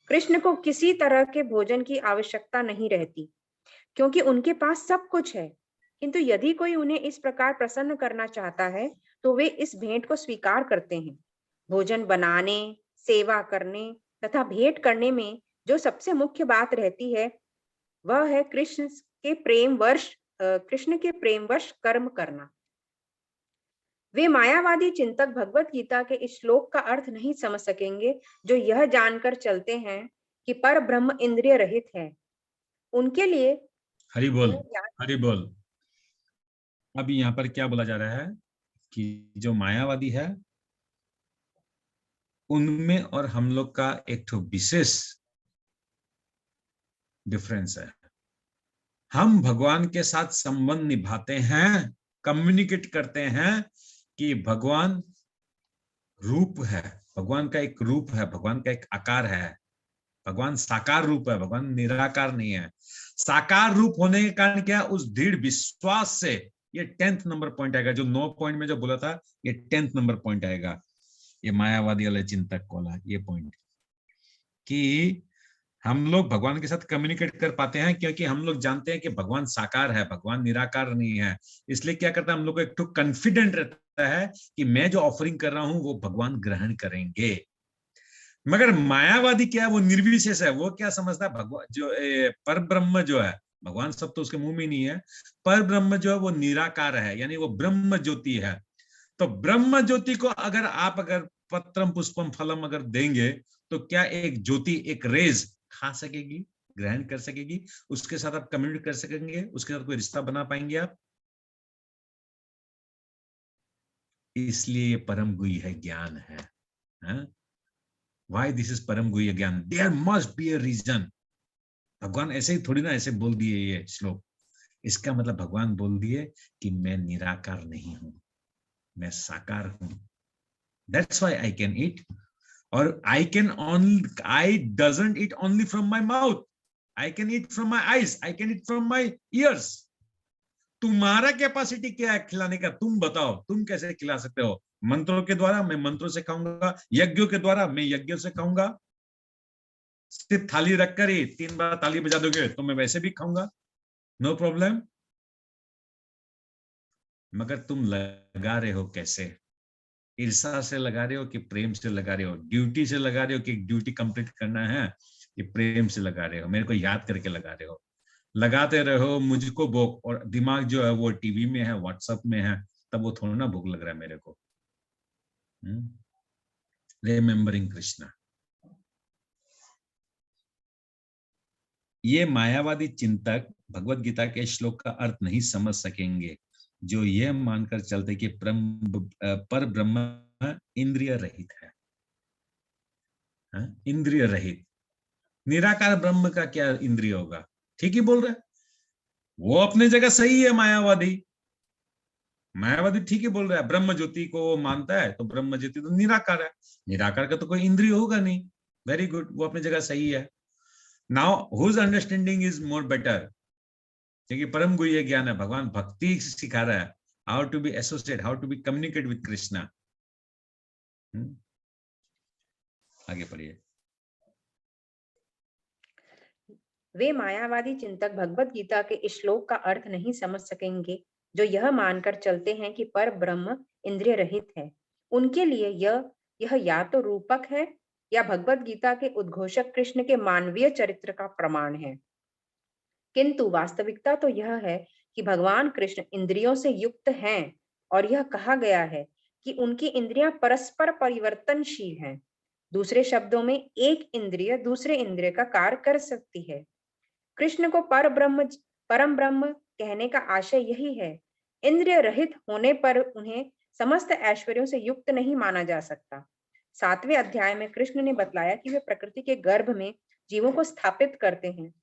कृष्ण को किसी तरह के भोजन की आवश्यकता नहीं रहती, क्योंकि उनके पास सब कुछ है। किंतु यदि कोई उन्हें इस प्रकार प्रसन्न करना चाहता है तो वे इस भेंट को स्वीकार करते हैं। भोजन बनाने, सेवा करने तथा भेंट करने में जो सबसे मुख्य बात रहती है वह है कृष्ण के प्रेमवश कर्म करना। वे मायावादी चिंतक भगवत गीता के इस श्लोक का अर्थ नहीं समझ सकेंगे जो यह जानकर चलते हैं कि पर ब्रह्म इंद्रिय रहित है। उनके लिए हरि बोल, हरि बोल। अभी यहाँ पर क्या बोला जा रहा है कि जो मायावादी है उनमें और हम लोग का एक तो विशेष डिफरेंस है। हम भगवान के साथ संबंध निभाते हैं, कम्युनिकेट करते हैं कि भगवान रूप है, भगवान का एक रूप है, भगवान का एक आकार है, भगवान साकार रूप है, भगवान निराकार नहीं है। साकार रूप होने के कारण क्या, उस दृढ़ विश्वास से, ये 10th नंबर पॉइंट आएगा, जो 9 पॉइंट में जो बोला था, ये 10th नंबर पॉइंट आएगा, ये मायावादी वाले चिंतक वाला ये पॉइंट, कि हम लोग भगवान के साथ कम्युनिकेट कर पाते हैं क्योंकि हम लोग जानते हैं कि भगवान साकार है, भगवान निराकार नहीं है। इसलिए क्या करता है, हम लोग को एक तो कॉन्फिडेंट रहता है कि मैं जो ऑफरिंग कर रहा हूं वो भगवान ग्रहण करेंगे। मगर मायावादी क्या है, वो निर्विशेष है, वो क्या समझता है, भगवान जो पर ब्रह्म जो है, भगवान सब तो उसके मुंह में नहीं है, पर ब्रह्म जो है वो निराकार है, यानी वो ब्रह्म ज्योति है। तो ब्रह्म ज्योति को अगर आप अगर पत्रम पुष्पम फलम अगर देंगे तो क्या एक ज्योति, एक रेज खा सकेगी, ग्रहण कर सकेगी, उसके साथ आप कम्युनिकेट कर सकेंगे, उसके साथ कोई रिश्ता बना पाएंगे आप? इसलिए ये परम गुह्य है, ज्ञान है। Why this is परम गुह्य ज्ञान? There must be a reason. भगवान ऐसे ही थोड़ी ना ऐसे बोल दिए ये श्लोक, इसका मतलब भगवान बोल दिए कि मैं निराकार नहीं हूं, मैं साकार हूं। That's why I can eat. और I doesn't eat only from my mouth. I can eat from my eyes. I can eat from my ears. तुम्हारा कैपेसिटी क्या है खिलाने का, तुम बताओ, तुम कैसे खिला सकते हो? मंत्रों के द्वारा, मैं मंत्रों से खाऊंगा, यज्ञों के द्वारा, मैं यज्ञों से खाऊंगा। सिर्फ थाली रखकर ही 3 बार ताली बजा दोगे तो मैं वैसे भी खाऊंगा, नो प्रॉब्लम। मगर तुम लगा रहे हो कैसे? ईर्षा से लगा रहे हो कि प्रेम से लगा रहे हो? ड्यूटी से लगा रहे हो कि ड्यूटी कंप्लीट करना है, कि प्रेम से लगा रहे हो, मेरे को याद करके लगा रहे हो? लगाते रहो मुझको भूख, और दिमाग जो है वो टीवी में है, व्हाट्सएप में है, तब वो थोड़ा ना भूख लग रहा है मेरे को। रिमेम्बरिंग कृष्णा। ये मायावादी चिंतक भगवत गीता के श्लोक का अर्थ नहीं समझ सकेंगे जो यह मानकर चलते कि पर ब्रह्म इंद्रिय रहित है। इंद्रिय रहित, निराकार ब्रह्म का क्या इंद्रिय होगा? ठीक ही बोल रहे, वो अपने जगह सही है। मायावादी ठीक ही बोल रहा है, ब्रह्म ज्योति को वो मानता है तो ब्रह्म ज्योति तो निराकार है, निराकार का तो कोई इंद्रिय होगा नहीं। वेरी गुड, वो अपनी जगह सही है। Now whose understanding is more better, क्योंकि परम गुह्य ज्ञान है, भगवान भक्ति सिखा रहा है, how to be associate, how to be communicate with Krishna. आगे पढ़िए। वे मायावादी चिंतक भगवत गीता के इस श्लोक का अर्थ नहीं समझ सकेंगे जो यह मानकर चलते हैं कि पर ब्रह्म इंद्रिय रहित है। उनके लिए यह या तो रूपक है या भगवत गीता के उद्घोषक कृष्ण के मानवीय चरित्र का प्रमाण है। किंतु वास्तविकता तो यह है कि भगवान कृष्ण इंद्रियों से युक्त हैं और यह कहा गया है कि उनकी इंद्रियां परस्पर परिवर्तनशील हैं। दूसरे शब्दों में एक इंद्रिय दूसरे इंद्रिय का कार्य कर सकती है। कृष्ण को परम ब्रह्म कहने का आशय यही है। इंद्रिय रहित होने पर उन्हें समस्त ऐश्वर्यों से युक्त नहीं माना जा सकता। 7वें अध्याय में कृष्ण ने बतलाया कि वे प्रकृति के गर्भ में जीवों को स्थापित करते हैं,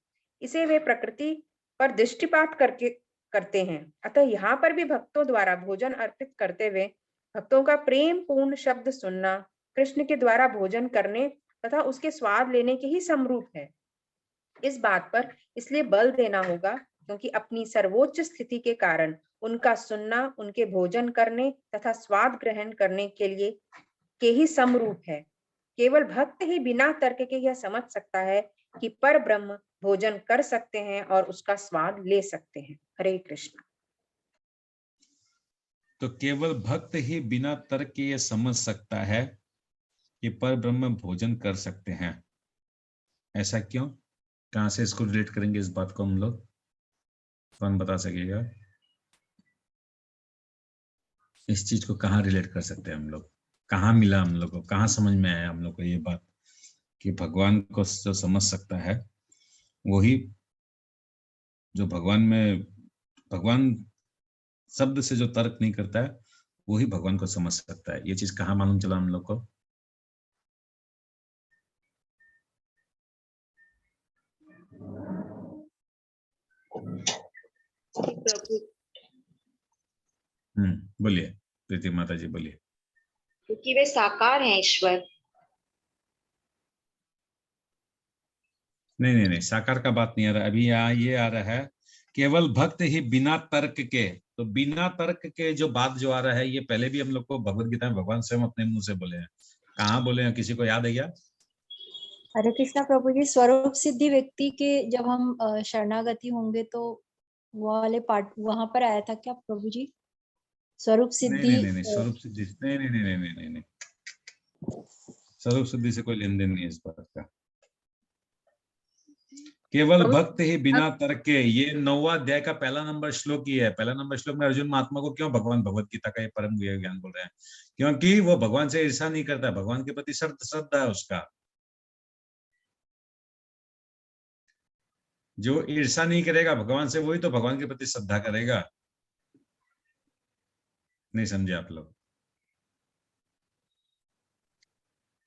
इसे वे प्रकृति पर दृष्टिपात करते हैं। अतः यहाँ पर भी भक्तों द्वारा भोजन अर्पित करते हुए भक्तों का प्रेम पूर्ण शब्द सुनना कृष्ण के द्वारा भोजन करने तथा उसके स्वाद लेने के ही समरूप है। इस बात पर इसलिए बल देना होगा क्योंकि अपनी सर्वोच्च स्थिति के कारण उनका सुनना उनके भोजन करने तथा स्वाद ग्रहण करने के लिए के ही समरूप है। केवल भक्त ही बिना तर्क के यह समझ सकता है कि पर ब्रह्म भोजन कर सकते हैं और उसका स्वाद ले सकते हैं। हरे कृष्ण। तो केवल भक्त ही बिना तर्क के ये समझ सकता है कि पर ब्रह्म भोजन कर सकते हैं। ऐसा क्यों? कहां से इसको रिलेट करेंगे इस बात को हम लोग? कौन बता सकेगा इस चीज को? कहाँ रिलेट कर सकते हैं हम लोग? कहाँ मिला हम लोग को? कहाँ समझ में आया हम लोग को ये बात कि भगवान को जो समझ सकता है वही, जो भगवान शब्द से जो तर्क नहीं करता है वही भगवान को समझ सकता है। ये चीज कहाँ मालूम चला हम लोग को? बोलिए प्रीति माता जी, बोलिए। क्योंकि वे साकार हैं ईश्वर। नहीं, साकार का बात नहीं आ रहा अभी। यहाँ ये आ रहा है केवल भक्त ही बिना तर्क के। तो बिना तर्क के जो बात जो आ रहा है, ये पहले भी हम लोग को भगवत गीता में भगवान स्वयं अपने मुंह से बोले हैं। कहाँ बोले हैं, किसी को याद है क्या? हरे कृष्णा प्रभु जी, स्वरूप सिद्धि व्यक्ति के जब हम शरणागति होंगे तो वो वाले पार्ट वहां पर आया था क्या प्रभु जी? स्वरूप सिद्धि। नहीं, स्वरूप सिद्धि नहीं, स्वरूप सिद्धि से कोई लेन देन नहीं है इस बात का। केवल भक्त ही बिना तर्क के, ये 9वां अध्याय का पहला नंबर श्लोक ही है। पहला नंबर श्लोक में अर्जुन महात्मा को क्यों भगवान भगवत गीता का ये परम ज्ञान बोल रहे हैं? क्योंकि वो भगवान से ईर्ष्या नहीं करता, भगवान के प्रति श्रद्धा है उसका। जो ईर्ष्या नहीं करेगा भगवान से, वही तो भगवान के प्रति श्रद्धा करेगा। नहीं समझे आप लोग?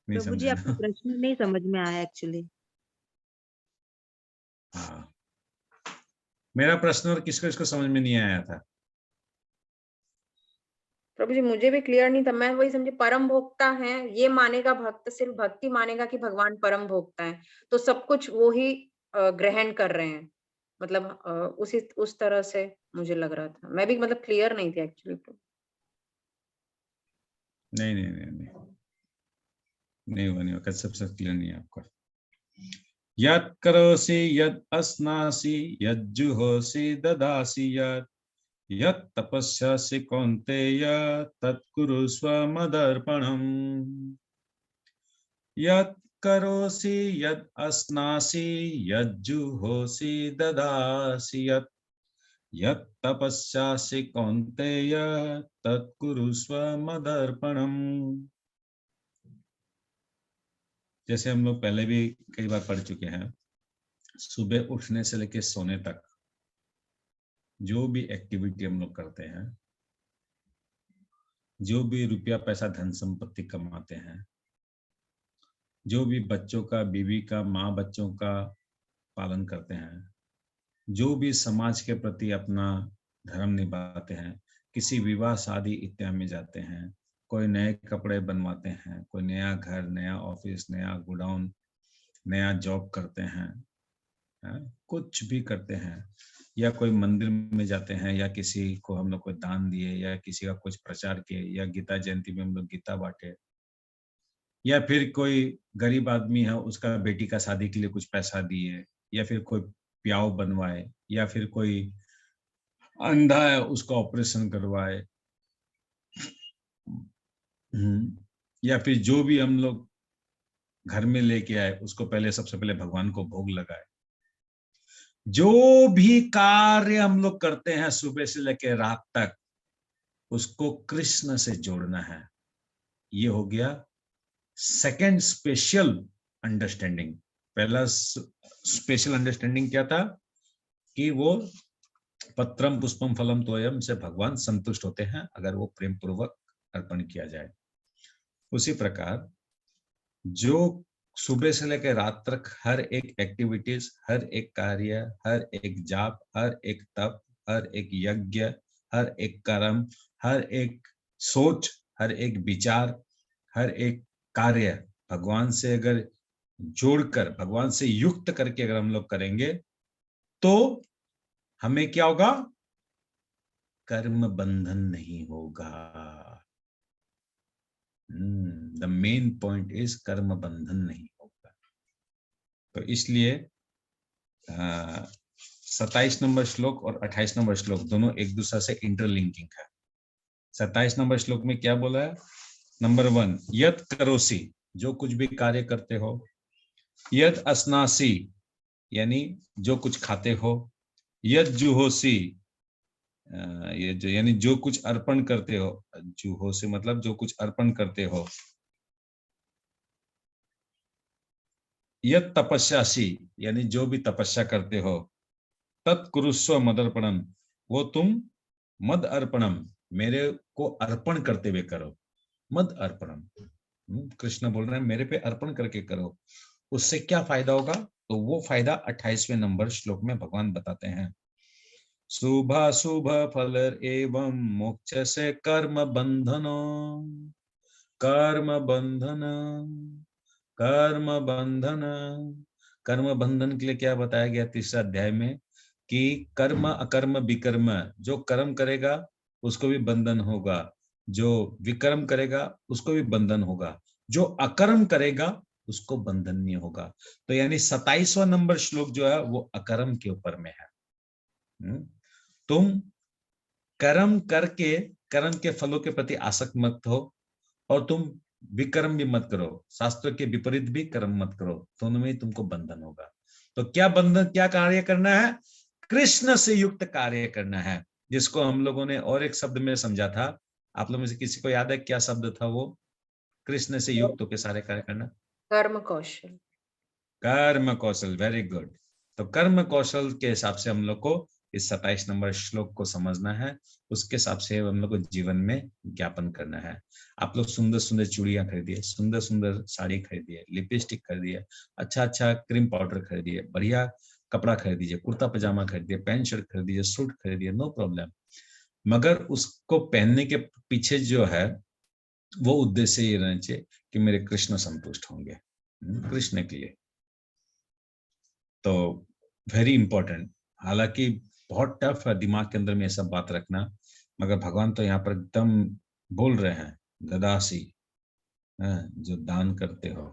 नहीं प्रभु जी, समझे आपका ना? प्रश्न नहीं समझ में आया एक्चुअली। हाँ, मेरा प्रश्न और किसको इसको समझ में नहीं आया था? प्रभु जी मुझे भी क्लियर नहीं था। मैं वही समझी परम भोक्ता है, ये मानेगा भक्त, सिर्फ भक्ति मानेगा कि भगवान परम भोक्ता है, तो सब कुछ वो ही ग्रहण कर रहे हैं। मतलब उस तरह से मुझे लग रहा था। मैं भी मतलब क्लियर नहीं थी एक्चुअली। नहीं हुआ, सबसे क्लियर नहीं है आपको। यत् करोसि यत् अस्नासि यज्जुहोसि ददासि यत् तपस्यासि कौन्तेय तत्कुरुष्व मदर्पणम्। यत् करोसि यत् अस्नासि यज्जुहोसि ददासि यत् तपस्यासि कौन्तेय तत्कुरुष्व मदर्पणम्। जैसे हम लोग पहले भी कई बार पढ़ चुके हैं, सुबह उठने से लेकर सोने तक जो भी एक्टिविटी हम लोग करते हैं, जो भी रुपया पैसा धन संपत्ति कमाते हैं, जो भी बच्चों का, बीवी का, माँ बच्चों का पालन करते हैं, जो भी समाज के प्रति अपना धर्म निभाते हैं, किसी विवाह शादी इत्यादि में जाते हैं, कोई नए कपड़े बनवाते हैं, कोई नया घर, नया ऑफिस, नया गोडाउन, नया जॉब करते हैं, कुछ भी करते हैं, या कोई मंदिर में जाते हैं, या किसी को हम लोग को दान दिए, या किसी का कुछ प्रचार किए, या गीता जयंती में हम लोग गीता बांटे, या फिर कोई गरीब आदमी है उसका बेटी का शादी के लिए कुछ पैसा दिए, या फिर कोई प्याव बनवाए, या फिर कोई अंधा है उसका ऑपरेशन करवाए, या फिर जो भी हम लोग घर में लेके आए उसको पहले सबसे पहले भगवान को भोग लगाए। जो भी कार्य हम लोग करते हैं सुबह से लेकर रात तक, उसको कृष्ण से जोड़ना है। ये हो गया सेकंड स्पेशल अंडरस्टैंडिंग। पहला स्पेशल अंडरस्टैंडिंग क्या था कि वो पत्रम पुष्पम फलम तोयम से भगवान संतुष्ट होते हैं अगर वो प्रेम पूर्वक अर्पण किया जाए। उसी प्रकार जो सुबह से लेकर रात तक हर एक एक्टिविटीज, हर एक कार्य, हर एक जाप, हर एक तप, हर एक यज्ञ, हर एक कर्म, हर एक सोच, हर एक विचार, हर एक कार्य भगवान से अगर जोड़कर, भगवान से युक्त करके अगर हम लोग करेंगे तो हमें क्या होगा? कर्म बंधन नहीं होगा। द मेन पॉइंट इज कर्म बंधन नहीं होगा। तो इसलिए 27 नंबर श्लोक और 28 नंबर श्लोक दोनों एक दूसरे से इंटरलिंकिंग है। 27 नंबर श्लोक में क्या बोला है? नंबर 1, यत करोसी, जो कुछ भी कार्य करते हो, यत अस्नासी यानी जो कुछ खाते हो, यत जुहोसी ये जो यानी जो कुछ अर्पण करते हो, जुहोसी मतलब जो कुछ अर्पण करते हो, यत तपस्यासी यानी जो भी तपस्या करते हो, तत्कुरुस्व मदर्पणम, वो तुम मद अर्पणम मेरे को अर्पण करते हुए करो। मद अर्पणम, कृष्ण बोल रहे हैं मेरे पे अर्पण करके करो। उससे क्या फायदा होगा? तो वो फायदा 28वें नंबर श्लोक में भगवान बताते हैं शुभाशुभ फल एवं मोक्ष से कर्म बंधन, कर्म बंधन, कर्म बंधन। कर्म बंधन के लिए क्या बताया गया तीसरा अध्याय में कि कर्म अकर्म विकर्म, जो कर्म करेगा उसको भी बंधन होगा, जो विकर्म करेगा उसको भी बंधन होगा, जो अकर्म करेगा उसको बंधन नहीं होगा। तो यानी 27वां नंबर श्लोक जो है वो अकर्म के ऊपर में है। तुम कर्म करके कर्म के फलों के प्रति आसक्त मत हो और तुम विकर्म भी मत करो, शास्त्र के विपरीत भी कर्म मत करो, दोनों में तुमको बंधन होगा। तो क्या बंधन, क्या कार्य करना है? कृष्ण से युक्त कार्य करना है, जिसको हम लोगों ने और एक शब्द में समझा था। आप लोगों में से किसी को याद है क्या शब्द था वो? कृष्ण से युक्त होकर सारे कार्य करना, कर्म कौशल। कर्म कौशल, वेरी गुड। तो कर्म कौशल के हिसाब से हम लोग को इस 27 नंबर श्लोक को समझना है, उसके हिसाब से हम लोग को जीवन में ज्ञापन करना है। आप लोग सुंदर सुंदर चूड़ियां खरीदिए, सुंदर सुंदर साड़ी खरीदिए, लिपस्टिक खरीदिए, अच्छा अच्छा क्रीम पाउडर खरीदिए, बढ़िया कपड़ा खरीदिए, कुर्ता पजामा खरीदिए, पैंट शर्ट खरीदिए, सूट खरीदिए, नो प्रॉब्लम। मगर उसको पहनने के पीछे जो है वो उद्देश्य ये रहना चाहिए कि मेरे कृष्ण संतुष्ट होंगे, कृष्ण के लिए। तो वेरी इंपॉर्टेंट। हालांकि बहुत टफ है दिमाग के अंदर में ये सब बात रखना, मगर भगवान तो यहाँ पर एकदम बोल रहे हैं, गदासी जो दान करते हो।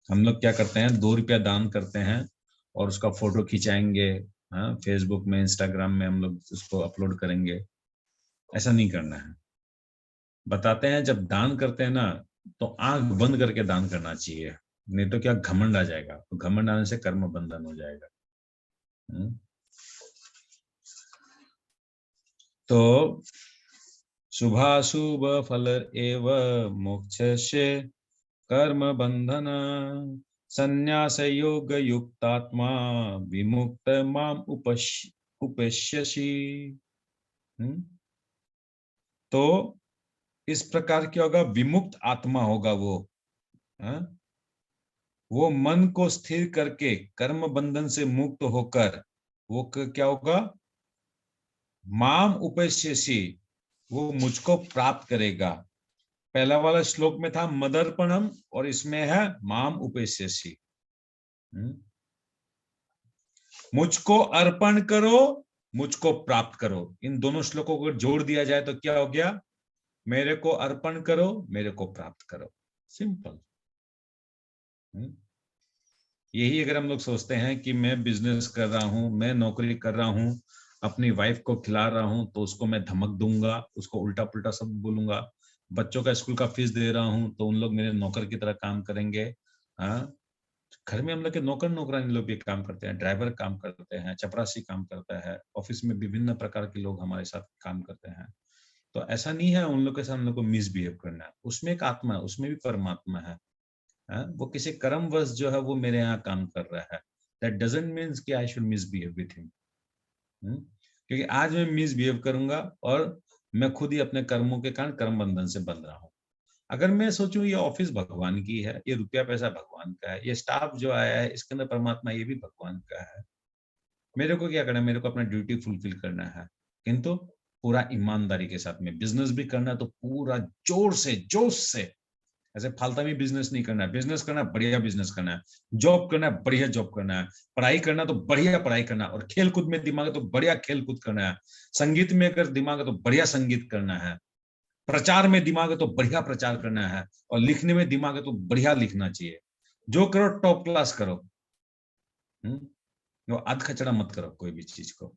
हम लोग क्या करते हैं, 2 रुपया दान करते हैं और उसका फोटो खिंचाएंगे, फेसबुक में, इंस्टाग्राम में हम लोग उसको अपलोड करेंगे। ऐसा नहीं करना है। बताते हैं जब दान करते हैं ना तो आंख बंद करके दान करना चाहिए, नहीं तो क्या घमंड आ जाएगा, तो घमंड आने से कर्म बंधन हो जाएगा। तो शुभाशुभ फल एव मोक्ष से कर्म बंधन, संन्यास योग युक्तात्मा विमुक्त माम उपश्यसि। तो इस प्रकार क्या होगा? विमुक्त आत्मा होगा वो मन को स्थिर करके कर्म बंधन से मुक्त होकर वो क्या होगा? माम उपश्यसि, वो मुझको प्राप्त करेगा। पहला वाला श्लोक में था मदर्पणम और इसमें है माम उपश्यसि। मुझको अर्पण करो, मुझको प्राप्त करो। इन दोनों श्लोकों को जोड़ दिया जाए तो क्या हो गया? मेरे को अर्पण करो, मेरे को प्राप्त करो। सिंपल। यही अगर हम लोग सोचते हैं कि मैं बिजनेस कर रहा हूं, मैं नौकरी कर रहा हूं, अपनी वाइफ को खिला रहा हूं तो उसको मैं धमक दूंगा, उसको उल्टा पुल्टा सब बोलूंगा, बच्चों का स्कूल का फीस दे रहा हूं तो उन लोग मेरे नौकर की तरह काम करेंगे। घर में हम लोग के नौकर नौकरानी लोग भी काम करते हैं, ड्राइवर काम करते हैं, चपरासी काम करता है, ऑफिस में विभिन्न प्रकार के लोग हमारे साथ काम करते हैं। तो ऐसा नहीं है उन लोग के साथ हम लोग को मिसबिहेव करना है। उसमें एक आत्मा है, उसमें भी परमात्मा है। वो किसी कर्मवश जो है वो मेरे यहाँ काम कर रहा है। दैट डजंट मीन्स कि I should misbehave with him. क्योंकि आज मैं मिसबिहेव करूंगा और मैं खुद ही अपने कर्मों के कारण कर्म बंधन से बंध रहा हूँ। अगर मैं सोचूं ये ऑफिस भगवान की है, ये रुपया पैसा भगवान का है, ये स्टाफ जो आया है इसके अंदर परमात्मा ये भी भगवान का है, मेरे को क्या करना है? मेरे को अपना ड्यूटी फुलफिल करना है, किंतु पूरा ईमानदारी के साथ में। बिजनेस भी करना है तो पूरा जोर से जोश से, ऐसे फालतू में बिजनेस नहीं करना है। बिजनेस करना है बढ़िया बिजनेस करना है, जॉब करना है बढ़िया जॉब करना है, पढ़ाई करना तो बढ़िया पढ़ाई करना है, और खेल कूद में दिमाग है तो बढ़िया खेल कूद करना है, संगीत में अगर दिमाग है तो बढ़िया संगीत करना है, प्रचार में दिमाग है तो बढ़िया प्रचार करना है, और लिखने में दिमाग है तो बढ़िया लिखना चाहिए। जो करो टॉप क्लास करो, वो आध खचड़ा मत करो कोई भी चीज को।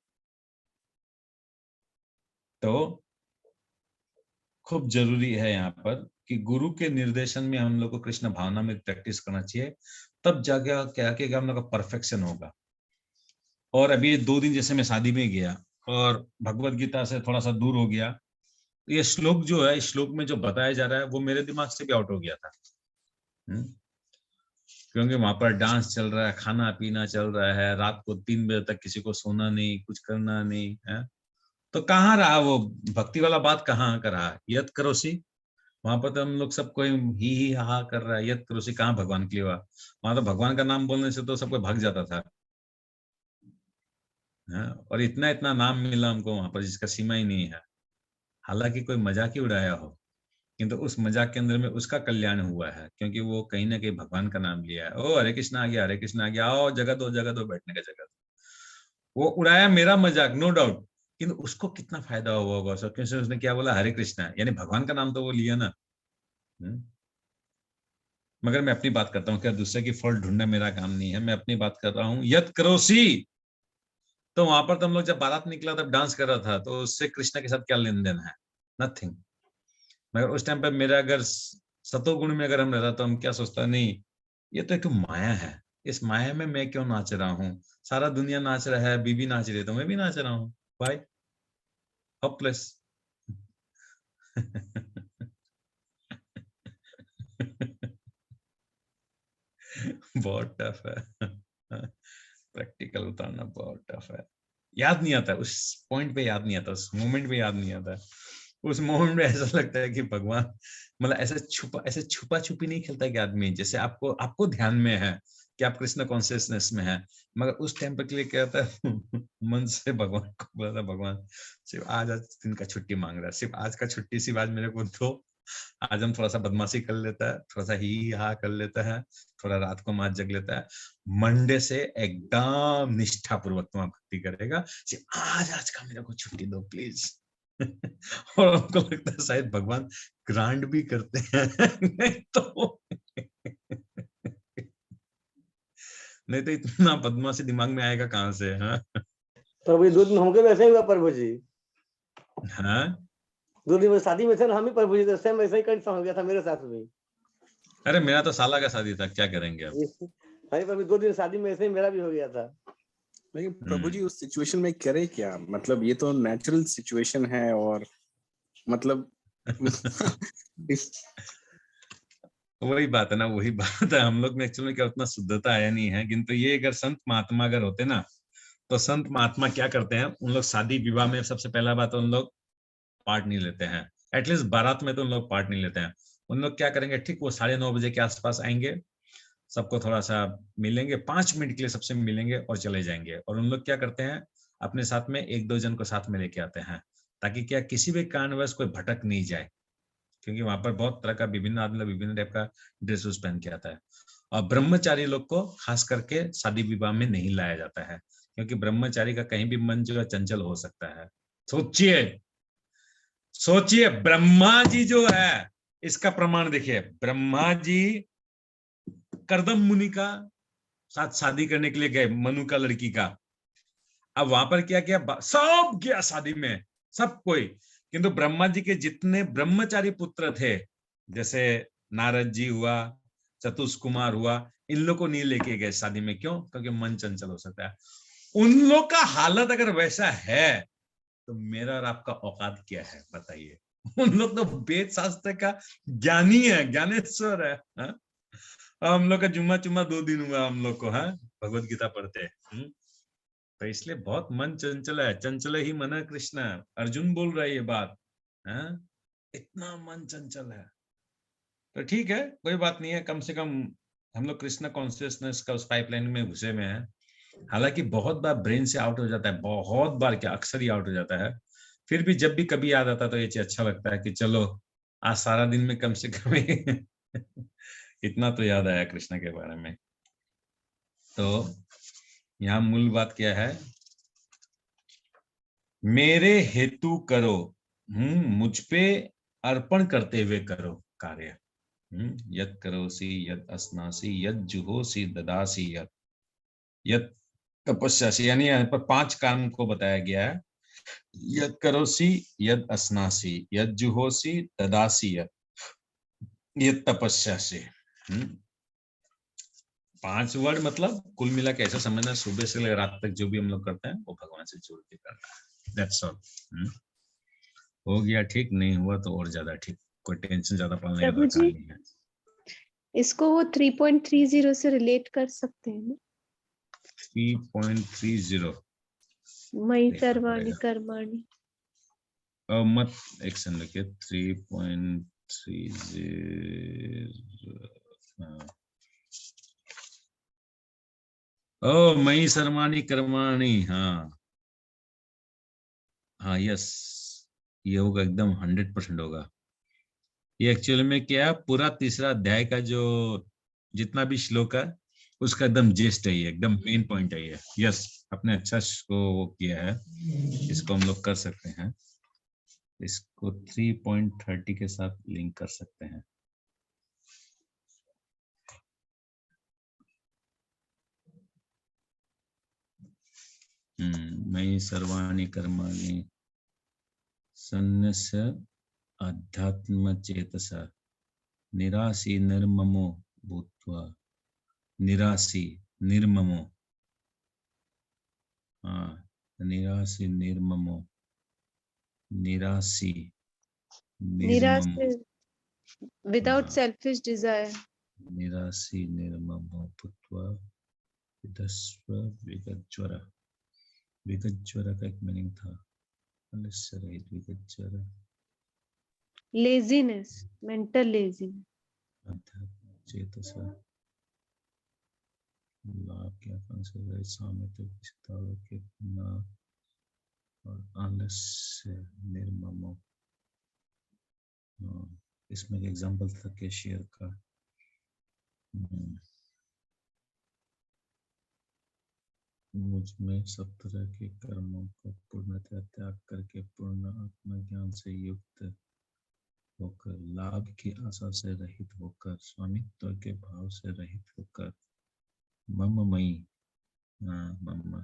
तो खूब जरूरी है यहाँ पर कि गुरु के निर्देशन में हम लोग को कृष्ण भावना में प्रैक्टिस करना चाहिए, तब जाके क्या हम लोग का परफेक्शन होगा। और अभी 2 दिन जैसे मैं शादी में गया और भगवत गीता से थोड़ा सा दूर हो गया, ये श्लोक जो है, इस श्लोक में जो बताया जा रहा है वो मेरे दिमाग से भी आउट हो गया था। क्योंकि वहां पर डांस चल रहा है, खाना पीना चल रहा है, रात को 3 बजे तक किसी को सोना नहीं, कुछ करना नहीं है। तो कहाँ रहा वो भक्ति वाला बात, कहाँ का रहा? यत करोसी, वहां पर तो हम लोग सब कोई ही हा कर रहा है। यत करोसी कहाँ भगवान के लिए हुआ? वहां तो भगवान का नाम बोलने से तो सबको भाग जाता था। और इतना इतना नाम मिला हमको वहां पर जिसका सीमा ही नहीं है। हालांकि कोई मजाक ही उड़ाया हो, किंतु उस मजाक के अंदर में उसका कल्याण हुआ है, क्योंकि वो कहीं ना कहीं भगवान का नाम लिया है। ओ हरे कृष्णा आ गया, हरे कृष्णा आ गया, आओ जगह दो बैठने का जगह दो। वो उड़ाया मेरा मजाक, नो डाउट, किंतु उसको कितना फायदा हुआ होगा सर, क्योंकि उसने क्या बोला, हरे कृष्णा, यानी भगवान का नाम तो वो लिया ना। मगर मैं अपनी बात करता हूँ, क्या दूसरे की फॉल्ट ढूंढना मेरा काम नहीं है, मैं अपनी बात कर रहा हूँ। यत करोसी, तो वहां पर तुम लोग जब बारात निकला तब डांस कर रहा था, तो उससे कृष्णा के साथ क्या लेन देन है? नथिंग। मगर उस टाइम पे मेरा अगर सतोगुण में अगर हम रहता तो हम क्या सोचता, नहीं ये तो एक माया है, इस माया में मैं क्यों नाच रहा हूँ? सारा दुनिया नाच रहा है, बीबी नाच रही है तो मैं भी नाच रहा हूँ, भाई होपलेस। बहुत टफ है। प्रैक्टिकल उतारना बहुत टफ है। याद नहीं आता उस पॉइंट पे, याद नहीं आता उस मोमेंट पे, याद नहीं आता। उस मोमेंट में ऐसा लगता है कि भगवान, मतलब ऐसे छुपा छुपी नहीं खेलता कि आदमी, जैसे आपको ध्यान में है कि आप कृष्ण कॉन्शियसनेस में है, मगर उस टाइम पे के लिए क्या होता है, मन से भगवान को बोला, भगवान सिर्फ आज दिन का छुट्टी मांग रहा है, सिर्फ आज का छुट्टी, सिर्फ आज मेरे को दो। आज हम थोड़ा सा बदमाशी कर लेता है, थोड़ा सा ही हा कर लेता है, थोड़ा रात को मात जग लेता है। मंडे से एकदम निष्ठा पूर्वक तुम भक्ति करेगा, सिर्फ आज का मेरे को छुट्टी दो प्लीज। और हमको लगता है शायद भगवान ग्रांट भी करते हैं। नहीं तो इतना बदमाशी दिमाग में आएगा कहां से? हाँ प्रभु जी 2 दिन हमको वैसे ही हुआ प्रभु जी। हाँ 2 दिन में शादी में थे ना हम ही प्रभु जी, तो सेम वैसे ही कंडीशन हो गया था मेरे साथ भी। अरे मेरा तो साला का शादी था, क्या करेंगे अब? हाँ प्रभु 2 दिन शादी में ऐसे ही मेरा भी हो गया था। लेकिन प्रभु जी उस सिचुएशन में करे क्या, मतलब ये तो नेचुरल सिचुएशन है, और मतलब वही बात है ना, वही बात है। हम लोग में एक्चुअली क्या उतना शुद्धता आया नहीं है, किंतु ये अगर संत महात्मा अगर होते ना, तो संत महात्मा क्या करते हैं, उन लोग शादी विवाह में सबसे पहला बात उन लोग पार्ट नहीं लेते हैं, एटलीस्ट बारात में तो उन लोग पार्ट नहीं लेते हैं। उन लोग क्या करेंगे, ठीक वो 9:30 बजे के आसपास आएंगे, सबको थोड़ा सा मिलेंगे, 5 मिनट के लिए सबसे मिलेंगे और चले जाएंगे। और उन लोग क्या करते हैं, अपने साथ में 1-2 जन को साथ में लेके आते हैं, ताकि क्या किसी भी कारणवश कोई भटक नहीं जाए, क्योंकि वहां पर बहुत तरह का विभिन्न आदमी विभिन्न टाइप का ड्रेस उस पहन के आता है। और ब्रह्मचारी लोग को खास करके शादी विवाह में नहीं लाया जाता है, क्योंकि ब्रह्मचारी का कहीं भी मन जो है चंचल हो सकता है। सोचिए ब्रह्मा जी जो है, इसका प्रमाण देखिए, ब्रह्मा जी कर्दम मुनि का साथ शादी करने के लिए गए, मनु का लड़की का। अब वहां पर क्या किया, सब गया शादी में, सब कोई, किंतु ब्रह्मा जी के जितने ब्रह्मचारी पुत्र थे, जैसे नारद जी हुआ, चतुष्कुमार हुआ, इन लोग को नहीं लेके गए शादी में। क्यों? क्योंकि मन चंचल हो सकता है। उन लोग का हालत अगर वैसा है तो मेरा और आपका औकात क्या है बताइए? उन लोग तो वेद शास्त्र का ज्ञानी है, ज्ञानेश्वर है। हम लोग का जुम्मा चुम्मा 2 दिन हुआ हम लोग को, हाँ भगवत गीता पढ़ते। तो इसलिए बहुत मन चंचल है, चंचल ही मन कृष्ण, अर्जुन बोल रहा है ये बात। इतना मन चंचल है, तो ठीक है कोई बात नहीं है, कम से कम हम लोग कृष्ण कॉन्शियसनेस का उस पाइपलाइन में घुसे में है। हालांकि बहुत बार ब्रेन से आउट हो जाता है, बहुत बार क्या अक्सर ही आउट हो जाता है, फिर भी जब भी कभी याद आता तो ये चीज अच्छा लगता है कि चलो आज सारा दिन में कम से कम इतना तो याद आया कृष्ण के बारे में। तो यहाँ मूल बात क्या है, मेरे हेतु करो, मुझ पे अर्पण करते हुए करो कार्य। यद करोसी यद अस्नासी यद जुहोसी ददासी यद तपस्यासी, यानी यहाँ पर 5 काम को बताया गया है। यद करोसी यद अस्नासी यद जुहोसी ददासी यद तपस्यासी। 5 वर्ड मतलब कुल मिला के ऐसा समझना, सुबह से लेकर रात तक जो भी हम लोग करते हैं वो भगवान से जोड़ के करना है। That's all. हो गया ठीक, नहीं हुआ तो और ज्यादा ठीक, कोई टेंशन ज्यादा पालने की दरकार नहीं है। इसको वो 3.30 से रिलेट कर सकते हैं ना? 3.30 मई सर्वाणि कर्माणि। मत एक सेकंड देखिए, 3.30 ओ मई सर्वाणि कर्माणि। हाँ हाँ यस, ये होगा एकदम 100% होगा। ये एक्चुअली में क्या है, पूरा तीसरा अध्याय का जो जितना भी श्लोक है उसका एकदम जेस्ट है, ये एकदम मेन पॉइंट है ये। यस, आपने अच्छा वो किया है, इसको हम लोग कर सकते हैं, इसको 3.30 के साथ लिंक कर सकते हैं। मयि सर्वाणि कर्माणि सन्न्यस्य अध्यात्म चेतसा निरासी निर्ममो भूत्वा, निरासी निर्ममो, निरासी निर्ममो, निरासी निर्ममो, विदाउट सेल्फिश डिजायर, निरासी निर्ममो भूत्वा विदस्व विगज्वर। विगज्वर का एक मीनिंग था, आलस्य रहित विगज्वर, लेजीनेस, मेंटल लेजीनेस, अध्यात्म चेतसा लाभ के आकांक्षा रहित सामित्य विस्तार के ना और आलस्य निर्ममो। इसमें एक एग्जांपल था कैशियर का। मुझ में सब तरह के कर्मों को पूर्णतः त्याग करके पूर्ण आत्मज्ञान से युक्त होकर, लाभ की आशा से रहित होकर, स्वामित्व के भाव से रहित होकर, मममयी मम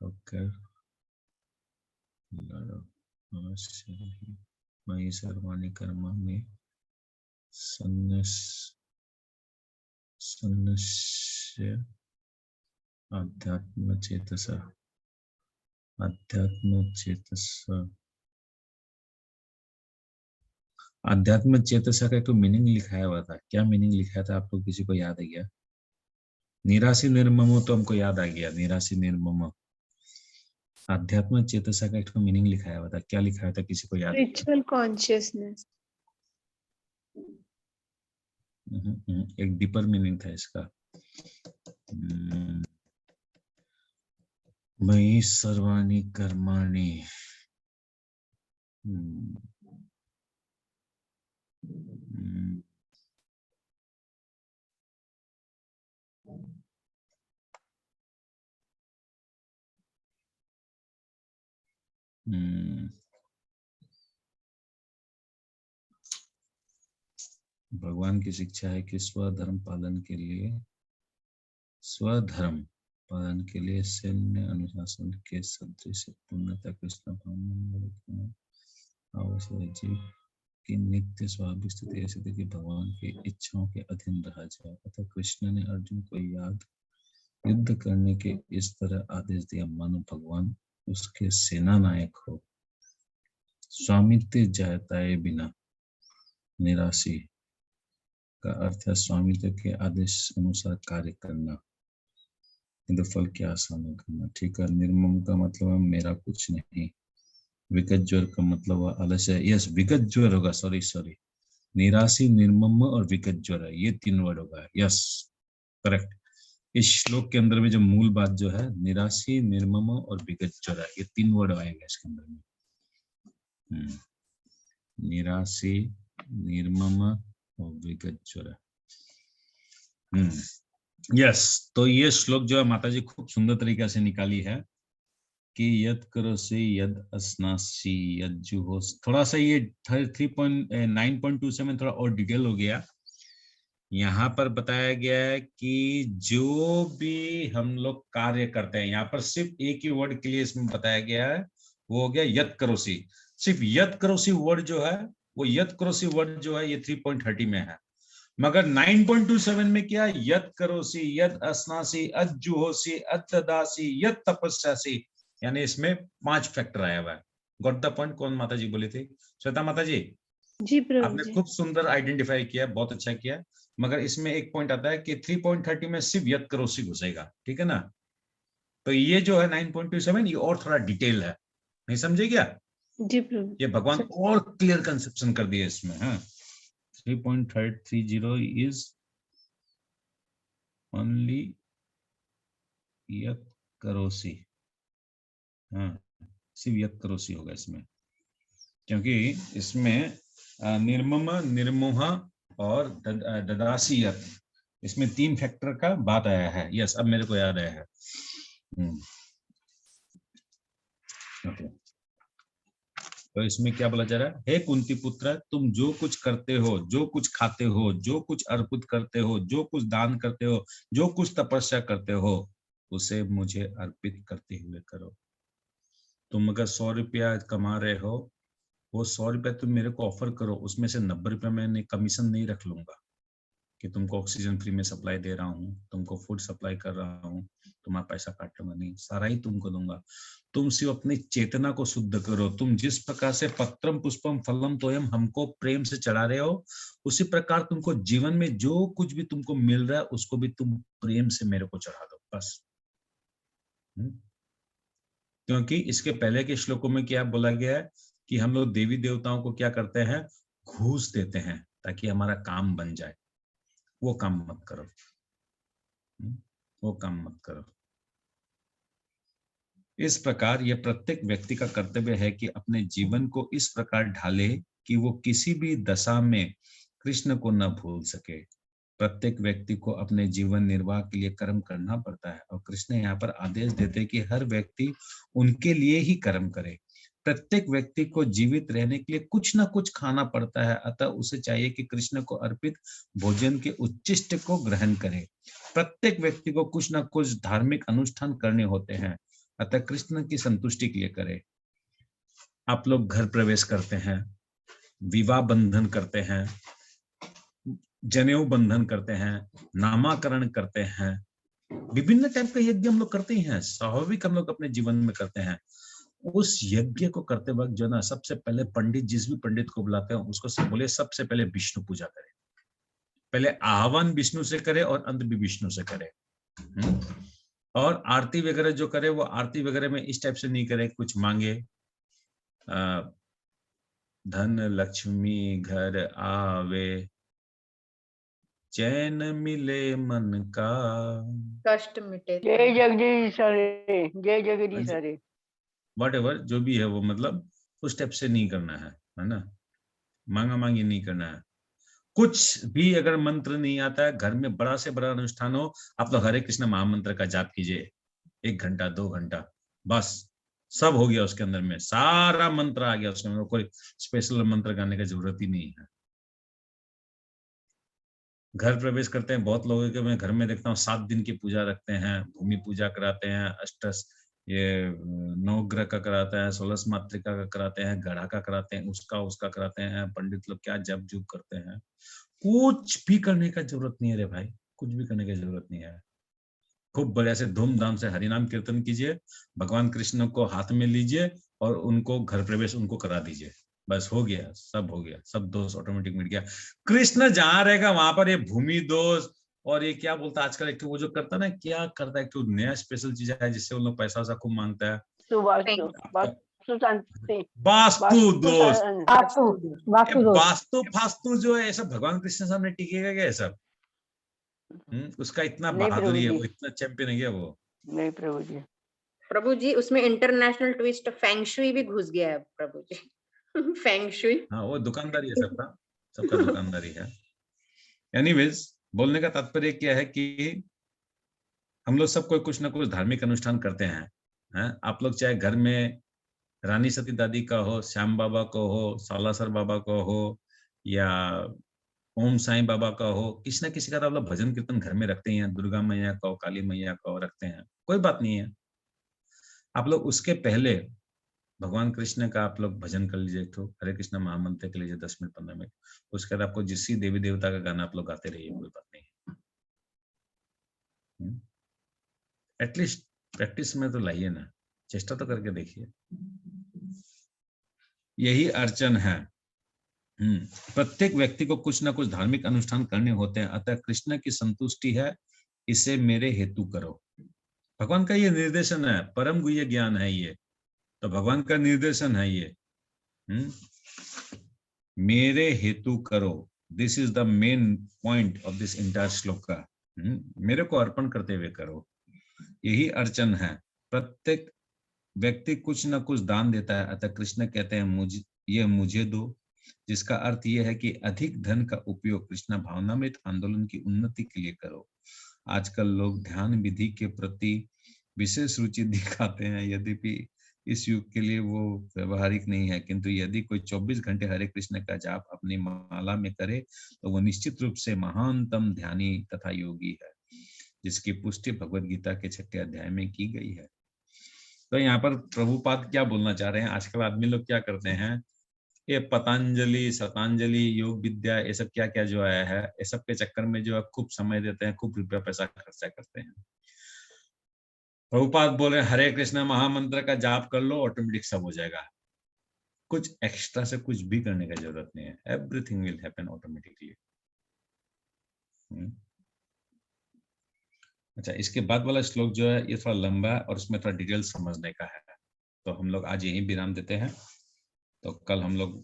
होकर मयि सर्वाणि कर्माणि सन्न्यस्य अध्यात्म चेतसा। अध्यात्म चेतसा, आध्यात्म चेतसा का एक मीनिंग लिखाया हुआ था, क्या मीनिंग लिखा था आप लोग किसी को याद है क्या? निराशी निर्ममो तो हमको याद आ गया, निराशी निर्ममो। आध्यात्म चेतसा का एक मीनिंग लिखाया हुआ था, क्या लिखा था किसी को याद है? Spiritual consciousness. एक डीपर मीनिंग था इसका। मयि सर्वाणि कर्माणि भगवान की शिक्षा है कि स्वधर्म पालन के लिए, स्वधर्म पालन के लिए सैन्य अनुशासन के सदृश पूर्णता कृष्ण भावना आवश्यक है। जीव की नित्य स्वाभाविक स्थिति ऐसी थी कि भगवान की इच्छाओं के अधीन रहा जाए। अतः कृष्ण ने अर्जुन को युद्ध करने के इस तरह आदेश दिया मानो भगवान उसके सेना नायक हो। स्वामित्व जाताए बिना, निराशी का अर्थ है स्वामित्व के आदेश अनुसार कार्य करना, किंतु फल की आशा न करना। ठीक है। निर्मम का मतलब है मेरा कुछ नहीं। विगत ज्वर का मतलब है आलस्य। यस, विगत ज्वर होगा, सॉरी, निराशी, निर्मम और विगत ज्वर है, ये 3 वर्ड होगा। Yes, correct. इस श्लोक के अंदर में जो मूल बात जो है निराशी, निर्मम और विगत ज्वर, ये 3 वर्ड आएगा इसके अंदर में। निराशी, निर्मम और विगत ज्वर। यस, तो ये श्लोक जो है माताजी खूब सुंदर तरीके से निकाली है कि यद करोसि यद अस्नासि यद जुहोसि। थोड़ा सा ये 3.9.2 थोड़ा और डिटेल हो गया। यहाँ पर बताया गया है कि जो भी हम लोग कार्य करते हैं, यहाँ पर सिर्फ एक ही वर्ड के लिए इसमें बताया गया है, वो हो गया यद करोसि। सिर्फ यद करोसि वर्ड जो है, वो यद करोसि वर्ड जो है ये 3.30 में है। मगर 9.27 में क्या, यद करोसि यद अस्नासि अद जुहोसि अद ददासि यद तपस्यासि, यानी इसमें 5 फैक्टर आया हुआ है। Got the point? कौन माता जी बोली थी? श्वेता माता जी जी प्रभु आपने जी। खूब सुंदर आइडेंटिफाई किया, बहुत अच्छा किया। मगर इसमें एक पॉइंट आता है कि 3.30 में सिर्फ यद करोसि घुसेगा, ठीक है ना? तो ये जो है 9.27 ये और थोड़ा डिटेल है, नहीं समझे क्या? जी प्रभु। ये भगवान और क्लियर कंसेप्शन कर दिया इसमें। हाँ, 3.30 is only यद करोसि। हाँ, शिव यत् करोसि होगा इसमें, क्योंकि इसमें निर्मम, निर्मोह और ददासी यत्, इसमें 3 फैक्टर का बात आया है। यस, अब मेरे को याद आया है। ओके, तो इसमें क्या बोला जा रहा है? हे कुंती पुत्र, तुम जो कुछ करते हो, जो कुछ खाते हो, जो कुछ अर्पित करते हो, जो कुछ दान करते हो, जो कुछ तपस्या करते हो, उसे मुझे अर्पित करते हुए करो। तुम अगर 100 रुपया कमा रहे हो, वो 100 रुपया तुम मेरे को ऑफर करो, उसमें से 90 रुपया मैंने कमीशन नहीं रख लूंगा कि तुमको ऑक्सीजन फ्री में सप्लाई दे रहा हूँ, तुमको फूड सप्लाई कर रहा हूँ, तुम्हारा पैसा काटूंगा नहीं, सारा ही तुमको दूंगा। तुम सिर्फ अपनी चेतना को शुद्ध करो। तुम जिस प्रकार से पत्रम पुष्पम फलम तोयम हमको प्रेम से चढ़ा रहे हो, उसी प्रकार तुमको जीवन में जो कुछ भी तुमको मिल रहा है उसको भी तुम प्रेम से मेरे को चढ़ा दो, बस। क्योंकि इसके पहले के श्लोकों में क्या बोला गया है कि हम लोग देवी देवताओं को क्या करते हैं? घूस देते हैं ताकि हमारा काम बन जाए। वो काम मत करो, वो काम मत करो। इस प्रकार यह प्रत्येक व्यक्ति का कर्तव्य है कि अपने जीवन को इस प्रकार ढाले कि वो किसी भी दशा में कृष्ण को न भूल सके। प्रत्येक व्यक्ति को अपने जीवन निर्वाह के लिए कर्म करना पड़ता है और कृष्ण यहाँ पर आदेश देते हैं कि हर व्यक्ति उनके लिए ही कर्म करे। प्रत्येक व्यक्ति को जीवित रहने के लिए कुछ ना कुछ खाना पड़ता है, अतः उसे चाहिए कि कृष्ण को अर्पित भोजन के उच्चिष्ट को ग्रहण करे। प्रत्येक व्यक्ति को कुछ ना कुछ धार्मिक अनुष्ठान करने होते हैं, अतः कृष्ण की संतुष्टि के लिए करे। आप लोग घर प्रवेश करते हैं, विवाह बंधन करते हैं, जनेऊ बंधन करते हैं, नामाकरण करते हैं, विभिन्न टाइप का यज्ञ हम लोग करते हैं, स्वाभाविक हम लोग अपने जीवन में करते हैं। उस यज्ञ को करते वक्त जो ना, सबसे पहले पंडित, जिस भी पंडित को बुलाते हैं उसको सब बोले सबसे पहले विष्णु पूजा करे। पहले आह्वान विष्णु से करे और अंत भी विष्णु से करे। और आरती वगैरह जो करे वो आरती वगैरह में इस टाइप से नहीं करे, कुछ मांगे, धन लक्ष्मी घर आवे, चैन मिले मन का, कष्ट मिटे। जय जगदीश हरे, जय जगदीश हरे। व्हाटएवर जो भी है वो, मतलब उस टाइप से नहीं करना है ना, मांगा मांगी नहीं करना है। कुछ भी अगर मंत्र नहीं आता है, घर में बड़ा से बड़ा अनुष्ठान हो, आप लोग हरे कृष्ण महामंत्र का जाप कीजिए 1 घंटा 2 घंटा, बस सब हो गया। उसके अंदर में सारा मंत्र आ गया, उसके अंदर कोई स्पेशल मंत्र गाने की जरूरत ही नहीं है। घर प्रवेश करते हैं, बहुत लोगों के मैं घर में देखता हूँ 7 दिन की पूजा रखते हैं, भूमि पूजा कराते हैं, अष्टस ये नवग्रह का कराते हैं, 16 मातृका का कराते हैं, गढ़ा का कराते हैं, उसका कराते हैं। पंडित लोग क्या जप जुप करते हैं, कुछ भी करने का जरूरत नहीं है रे भाई, कुछ भी करने की जरूरत नहीं है। खूब बढ़िया से धूमधाम से हरिनाम कीर्तन कीजिए, भगवान कृष्ण को हाथ में लीजिए और उनको घर प्रवेश उनको करा दीजिए, बस हो गया, सब हो गया, सब दोष ऑटोमेटिक मिट गया। कृष्ण जहां रहेगा वहां पर ये भूमि दोष और ये क्या बोलता है आजकल, एक वो जो करता है ना, क्या करता है, क्यों नया स्पेशल चीज है जिससे उन लोग पैसा वैसा खूब मांगता है, वास्तु दोष, वास्तु फास्तु जो है, सब भगवान कृष्ण सामने टिकेगा क्या? सब उसका इतना बहादुरी है, वो इतना चैंपियन है क्या वो? नहीं प्रभु जी। प्रभु जी उसमें इंटरनेशनल ट्विस्ट फेंग शुई भी घुस गया है प्रभु जी। फेंग शुई, हाँ वो दुकानदारी है, सबका दुकानदारी है। एनीवेज, बोलने का तात्पर्य क्या है कि हम लोग सब कोई कुछ ना कुछ धार्मिक अनुष्ठान करते हैं। आप लोग चाहे घर में रानी सती दादी का हो, श्याम बाबा को हो, सालासर बाबा को हो, या ओम साईं बाबा का हो, किसी न किसी का तो आप लोग भजन कीर्तन घर में रखते हैं, दुर्गा मैया का हो, काली मैया का हो, रखते हैं, कोई बात नहीं है। आप लोग उसके पहले भगवान कृष्ण का आप लोग भजन कर लीजिए, तो हरे कृष्ण महामंत्र के लीजिए 10 मिनट 15 मिनट। उसके बाद आपको जिस देवी देवता का गाना आप लोग गाते रहिए, कोई बात नहीं। एटलीस्ट प्रैक्टिस में तो लाइए ना, चेष्टा तो करके देखिए। यही अर्चन है। प्रत्येक व्यक्ति को कुछ ना कुछ धार्मिक अनुष्ठान करने होते हैं, अतः कृष्ण की संतुष्टि है, इसे मेरे हेतु करो। भगवान का ये निर्देशन है, परम गुह्य ज्ञान है ये, तो भगवान का निर्देशन है ये। मेरे हेतु करो, this is the main point of this entire श्लोक का। मेरे को अर्पण करते हुए करो, यही अर्चन है। प्रत्येक व्यक्ति कुछ न कुछ दान देता है, अतः कृष्ण कहते हैं ये मुझे दो, जिसका अर्थ यह है कि अधिक धन का उपयोग कृष्ण भावनामृत आंदोलन की उन्नति के लिए करो। आजकल लोग ध्यान विधि के प्रति विशेष रुचि दिखाते हैं, यद्यपि इस युग के लिए वो व्यवहारिक नहीं है, किंतु यदि कोई 24 घंटे हरे कृष्ण का जाप अपनी माला में करे तो वो निश्चित रूप से महानतम ध्यानी तथा योगी है, जिसकी पुष्टि भगवत गीता के 6 अध्याय में की गई है। तो यहाँ पर प्रभुपाद क्या बोलना चाह रहे हैं, आजकल आदमी लोग क्या करते हैं, ये पतंजलि, शतांजलि, योग विद्या, ये सब क्या क्या जो आया है, ये सब के चक्कर में जो है खूब समय देते हैं, खूब रुपया पैसा खर्चा करते हैं। प्रभुपाद बोले हरे कृष्ण महामंत्र का जाप कर लो, ऑटोमेटिक सब हो जाएगा, कुछ एक्स्ट्रा से कुछ भी करने की जरूरत नहीं है, एवरीथिंग विल हैपन ऑटोमेटिकली। अच्छा, इसके बाद वाला श्लोक जो है ये थोड़ा लंबा है और उसमें थोड़ा डिटेल समझने का है, तो हम लोग आज यही विराम देते हैं। तो कल हम लोग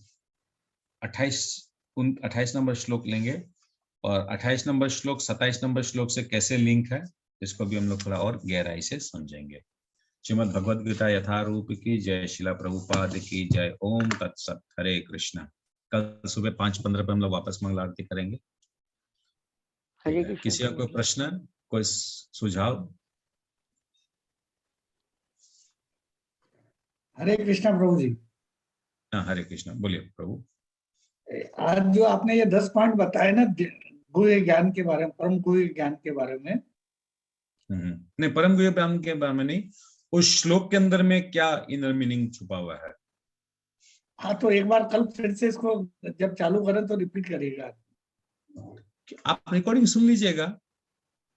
28 नंबर श्लोक लेंगे और 28 नंबर श्लोक 27 नंबर श्लोक से कैसे लिंक है इसको भी हम लोग थोड़ा और गहराई से समझेंगे। श्रीमद् भगवद गीता यथारूप की जय, शिला प्रभुपाद की जय। ओम तत्सत। हरे कृष्णा। कल सुबह 5:15 पे हम लोग वापस मंगल आरती करेंगे। हरे कृष्ण। किसी का कोई प्रश्न, कोई सुझाव? हरे कृष्णा प्रभु जी। हाँ, हरे कृष्णा, बोलिए प्रभु। आज जो आपने ये 10 पॉइंट बताए ना गुह्य ज्ञान के बारे में, परम गुह्य ज्ञान के बारे में, नहीं, परम गुह्य ज्ञान के बारे में नहीं, उस श्लोक के अंदर में क्या इनर मीनिंग छुपा हुआ है। हाँ, तो एक बार कल फिर से इसको जब चालू करें तो रिपीट करिएगा। आप रिकॉर्डिंग सुन लीजिएगा,